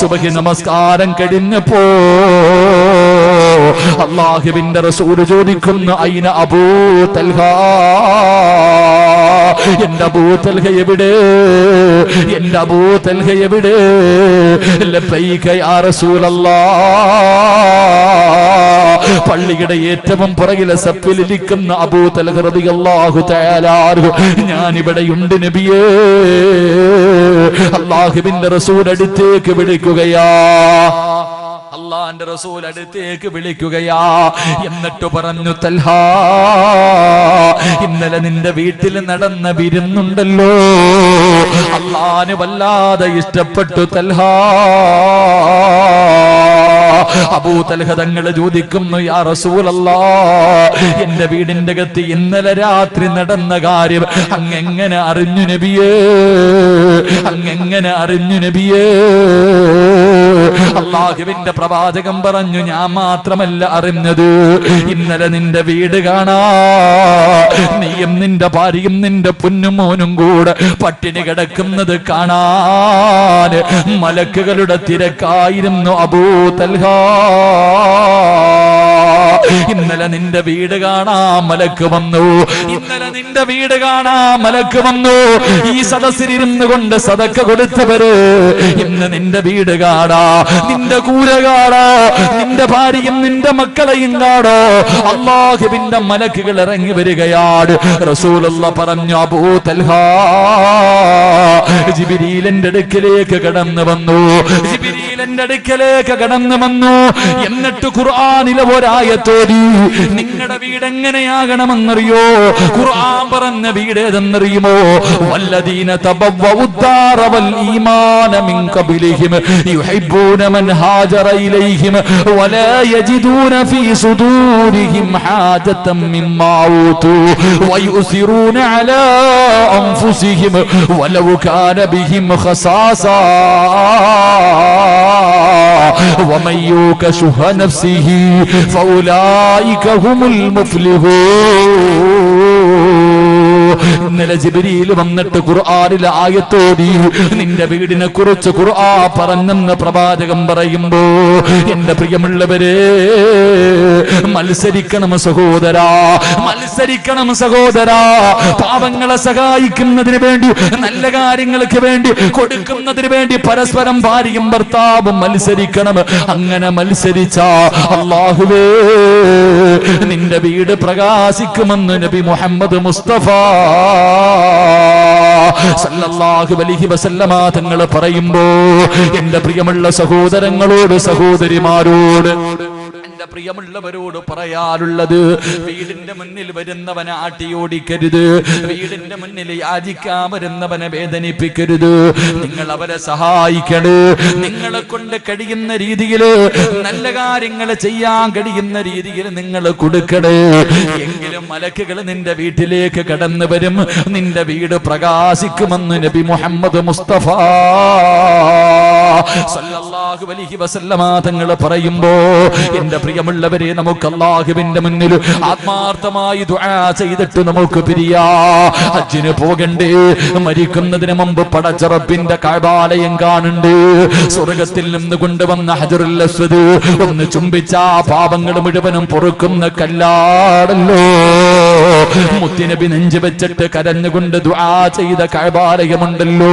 സുബ്ഹി നമസ്കാരം കഴിഞ്ഞപ്പോ അല്ലാഹുവിന്റെ റസൂൽ ചോദിക്കുന്നു, ഐന അബൂ തൽഹ, എന്റെ അബൂ തൽഹ എവിടെ? എന്റെ അബൂ തൽഹ എവിടെ? ലബ്ബൈക യാ റസൂലല്ലാഹ്. പള്ളിയുടെ ഏറ്റവും പുറകിലെ സപ്പിലിരിക്കുന്ന അബൂ തൽഹ റളിയല്ലാഹു തആല അൻഹു, ഞാൻ ഇവിടെയുണ്ട് നബിയേ. അല്ലാഹുവിന്റെ റസൂൽ അടുത്തേക്ക് വിളിക്കുകയാ. അല്ലാഹുവിന്റെ റസൂൽ അടുത്തേക്ക് വിളിക്കുകയാ. എന്നിട്ട് പറഞ്ഞു, തൽഹ, ഇന്നലെ നിന്റെ വീട്ടിൽ നടന്ന വിരുന്നുണ്ടല്ലോ, അല്ലാഹുവിന് വല്ലാതെ ഇഷ്ടപ്പെട്ടു തൽഹ. അബൂ തൽഹ തങ്ങൾ ചോദിക്കുന്നു, യാ റസൂലല്ലാഹ്, എന്റെ വീടിന്റെ അകത്ത് ഇന്നലെ രാത്രി നടന്ന കാര്യം അങ്ങെങ്ങനെ അറിഞ്ഞു നബിയേ? അങ്ങെങ്ങനെ അറിഞ്ഞു നബിയേ? അല്ലാഹുവിന്റെ പ്രവാചകൻ പറഞ്ഞു, ഞാൻ മാത്രമല്ല അറിഞ്ഞത്, ഇന്നലെ നിന്റെ വീട് കാണാ നീയും നിന്റെ ഭാര്യയും നിന്റെ പൊന്നുമോനും കൂടെ പട്ടിണി കിടക്കുന്നത് കാണാൻ മലക്കുകളുടെ തിരക്കായിരുന്നു അബൂ തൽഹ. ഇന്നലെ നിന്റെ വീട് കാണാൻ മലക്ക് വന്നു. ഇന്നലെ നിന്റെ വീട് കാണാൻ മലക്ക് വന്നു. ഈ സദസ്സിലിരുന്ന് കൊണ്ട് സദക്ക കൊടുത്തവര് ഇന്ന് നിന്റെ വീട് കാണാ, നിന്റെ കൂര കാണാ, നിന്റെ ഭാര്യയും നിന്റെ മക്കളെയും കാണോ അല്ലാഹുവിന്റെ മലക്കുകൾ ഇറങ്ങി വരികയാണ്. റസൂലുള്ളാഹി പറഞ്ഞു, അബൂ തൽഹ, ജിബ്രീലിന്റെ അടുക്കലേക്ക് കടന്നു വന്നു. ജിബ്രീലിന്റെ അടുക്കലേക്ക് കടന്നു വന്നു. എന്നിട്ട് ഖുർആനിലെ ഒരായത്തോടി നിങ്ങളുടെ വീട് എങ്ങനെയാകണമെന്നറിയോ? ഖുർആൻ പറഞ്ഞ വീട് ഏതെന്നറിയുമോ? വല്ലദീന തബവ്വഉദ്ദാറ വൽ ഈമാന മിൻ ഖബ്ലിഹിം യുഹിബ്ബൂന മൻ ഹാജറ ഇലൈഹിം വലാ യജിദൂന ഫീ സുദൂരിഹിം ഹാജതൻ മിമ്മാ ഊതു വയുസിറൂന അലാ അൻഫുസിഹിം വലൗ കാന ബിഹിം ഖസാസാ വമൻ യൂക ശുഹ നഫ്സിഹി ഫൗലായിക ഹുമുൽ മുഫ്ലിഹൂൻ. ഇന്നലെ ജിബ്രീൽ വന്നിട്ട് ഖുർആനിലെ ആയത്തോടി നിന്റെ വീടിനെ കുറിച്ച് ഖുർആൻ പറഞ്ഞെന്ന് പ്രവാചകൻ പറയുമ്പോ, എന്റെ പ്രിയമുള്ളവരെ, മത്സരിക്കണം സഹോദരാ, മത്സരിക്കണം സഹോദരാ. പാവങ്ങളെ സഹായിക്കുന്നതിന് വേണ്ടി, നല്ല കാര്യങ്ങൾക്ക് വേണ്ടി, കൊടുക്കുന്നതിന് വേണ്ടി പരസ്പരം ഭാര്യയും ഭർത്താവും മത്സരിക്കണം. അങ്ങനെ മത്സരിച്ച അല്ലാഹുവേ നിന്റെ വീട് പ്രകാശിക്കുമെന്ന് നബി മുഹമ്മദ് മുസ്തഫ സല്ലല്ലാഹു അലൈഹി വസല്ലമ തങ്ങൾ പറയുമ്പോ, എന്റെ പ്രിയമുള്ള സഹോദരങ്ങളോട്, സഹോദരിമാരോട്, എന്റെ പ്രിയമുള്ളവരോട് പറയാറുള്ളത്, വീടിന്റെ മുന്നിൽ വരുന്നവനെ ആട്ടിയോടിക്കരുത്. വീടിന്റെ മുന്നിൽ യാചിക്കാൻ വരുന്നവനെ വേദനിപ്പിക്കരുത്. നിങ്ങൾ അവരെ സഹായിക്കണേ. നിങ്ങളെ കൊണ്ട് കഴിയുന്ന രീതിയിൽ, നല്ല കാര്യങ്ങൾ ചെയ്യാൻ കഴിയുന്ന രീതിയിൽ നിങ്ങൾ കൊടുക്കണേ. എങ്കിലും മലക്കുകൾ നിന്റെ വീട്ടിലേക്ക് കടന്നു വരും, നിന്റെ വീട് പ്രകാശിക്കുമെന്ന് നബി മുഹമ്മദ് മുസ്തഫ സല്ലല്ലാഹു അലൈഹി വസല്ലമ തങ്ങൾ പറയുമ്പോ, എന്റെ പ്രിയമുള്ളവരെ, നമുക്ക് അല്ലാഹുവിന്റെ മുന്നിൽ ആത്മാർത്ഥമായി ദുആ ചെയ്തിട്ട് നമുക്ക് പിരിയാ. ഹജ്ജിന് പോകണ്ടേ? മരിക്കുന്നതിന് മുമ്പ് പടച്ച റബ്ബിന്റെ കഅബാലയം കാണണ്ടേ? സ്വർഗ്ഗത്തിൽ നിന്ന് കൊണ്ടുവന്ന ഹജറുൽ അസ്വദ് ഒന്ന് ചുംബിച്ച പാപങ്ങൾ മുഴുവനും പൊറുക്കുന്ന കല്ലാടല്ലോ. മുത്തുനബി നെഞ്ചു വെച്ചിട്ട് കരഞ്ഞുകൊണ്ട് ദുആ ചെയ്ത കഅബാലയമുണ്ടല്ലോ,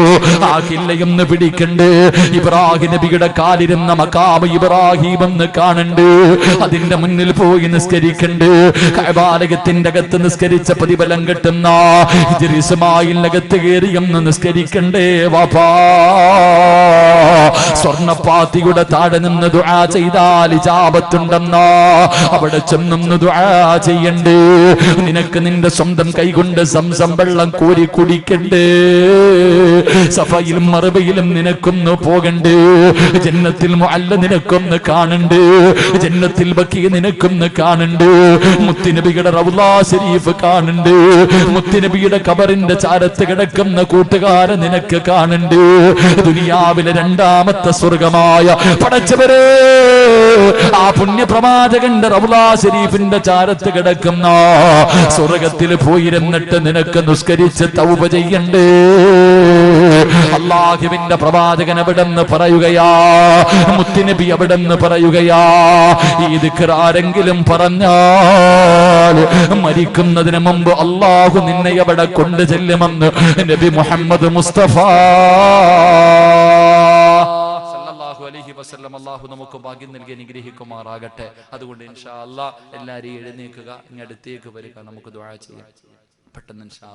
ആ കില്ലയൊന്ന് പിടിക്കണ്ടേ? ഇബ്രാഹിം നബിയുടെ കാലിരുന്ന മഖാം ഇബ്രാഹിം എന്ന് കാണണ്ടേ? അതിന്റെ മുന്നിൽ പോയി നിസ്കരിക്കണ്ട്. കഅബാലയത്തിന്റെ അകത്ത് നിസ്കരിച്ച പ്രതിഫലം കിട്ടുന്ന ഹിജ്ർ ഇസ്മായിലിനകത്ത് കയറിയൊന്ന് നിസ്കരിക്കണ്ടേ വാപ്പാ? സ്വർണ്ണപ്പാത്തിയുടെ താഴെ നിന്ന് ദുആ ചെയ്താൽ ഇജാബത്തുണ്ടെന്നാ, അവിടെ ചെന്നൊന്ന് ദുആ ചെയ്യണ്ടേ? നിനക്ക് നിന്റെ സ്വന്തം കൈകൊണ്ട് സംസം വെള്ളം കോരി കുടിക്കണ്ടേ? സഫയിലും മറുബയിലും നിനക്കൊന്ന് പോകണ്ടേ? ജന്നത്തിൽ മുഅല്ല നിനക്കൊന്ന് കാണണ്ടേ? ജന്നത്തിൽ ബഖിയ നിനക്കൊന്ന് കാണണ്ടേ? മുത്തുനബിയുടെ റൗള ശരീഫ് കാണണ്ടേ? മുത്തുനബിയുടെ ഖബറിന്റെ ചാരത്ത് കിടക്കുന്ന കൂട്ടുകാരെ നിനക്ക് കാണണ്ടേ? ദുനിയാവിലെ രണ്ടാമത്തെ സ്വർഗമായ പടച്ചവരെ, ആ പുണ്യപ്രവാചകന്റെ റൗള ശരീഫിന്റെ ചാരത്ത് കിടക്കുന്ന സ്വർഗത്തിൽ പോയിരുന്നിട്ട് നിനക്ക് നിസ്കരിച്ച് തൗബ ചെയ്യണ്ടേ? അല്ലാഹുവിന്റെ പ്രവാചകൻ അവിടെന്ന് പറയുകയാ, മുത്തുനബി അവിടെന്ന് പറയുകയാ, ഈ ദിക്ർ ആരെങ്കിലും പറഞ്ഞാൽ മരിക്കുന്നതിന് മുമ്പ് അല്ലാഹു നിന്നെ അവിടെ കൊണ്ടു ചെല്ലുമെന്ന് നബി മുഹമ്മദ് മുസ്തഫ സല്ലല്ലാഹു അലൈഹി വസല്ലം. അല്ലാഹു നമുക്ക് ഭാഗ്യം നൽകി അനുഗ്രഹിക്കുമാറാകട്ടെ. അതുകൊണ്ട് ഇൻഷാ അല്ലാഹ് എല്ലാവരും എഴുന്നേൽക്കുക, ഇങ്ങ് അടുത്തേക്ക് വരിക, നമുക്ക് ദുആ ചെയ്യാം പെട്ടെന്ന് ഇൻഷാ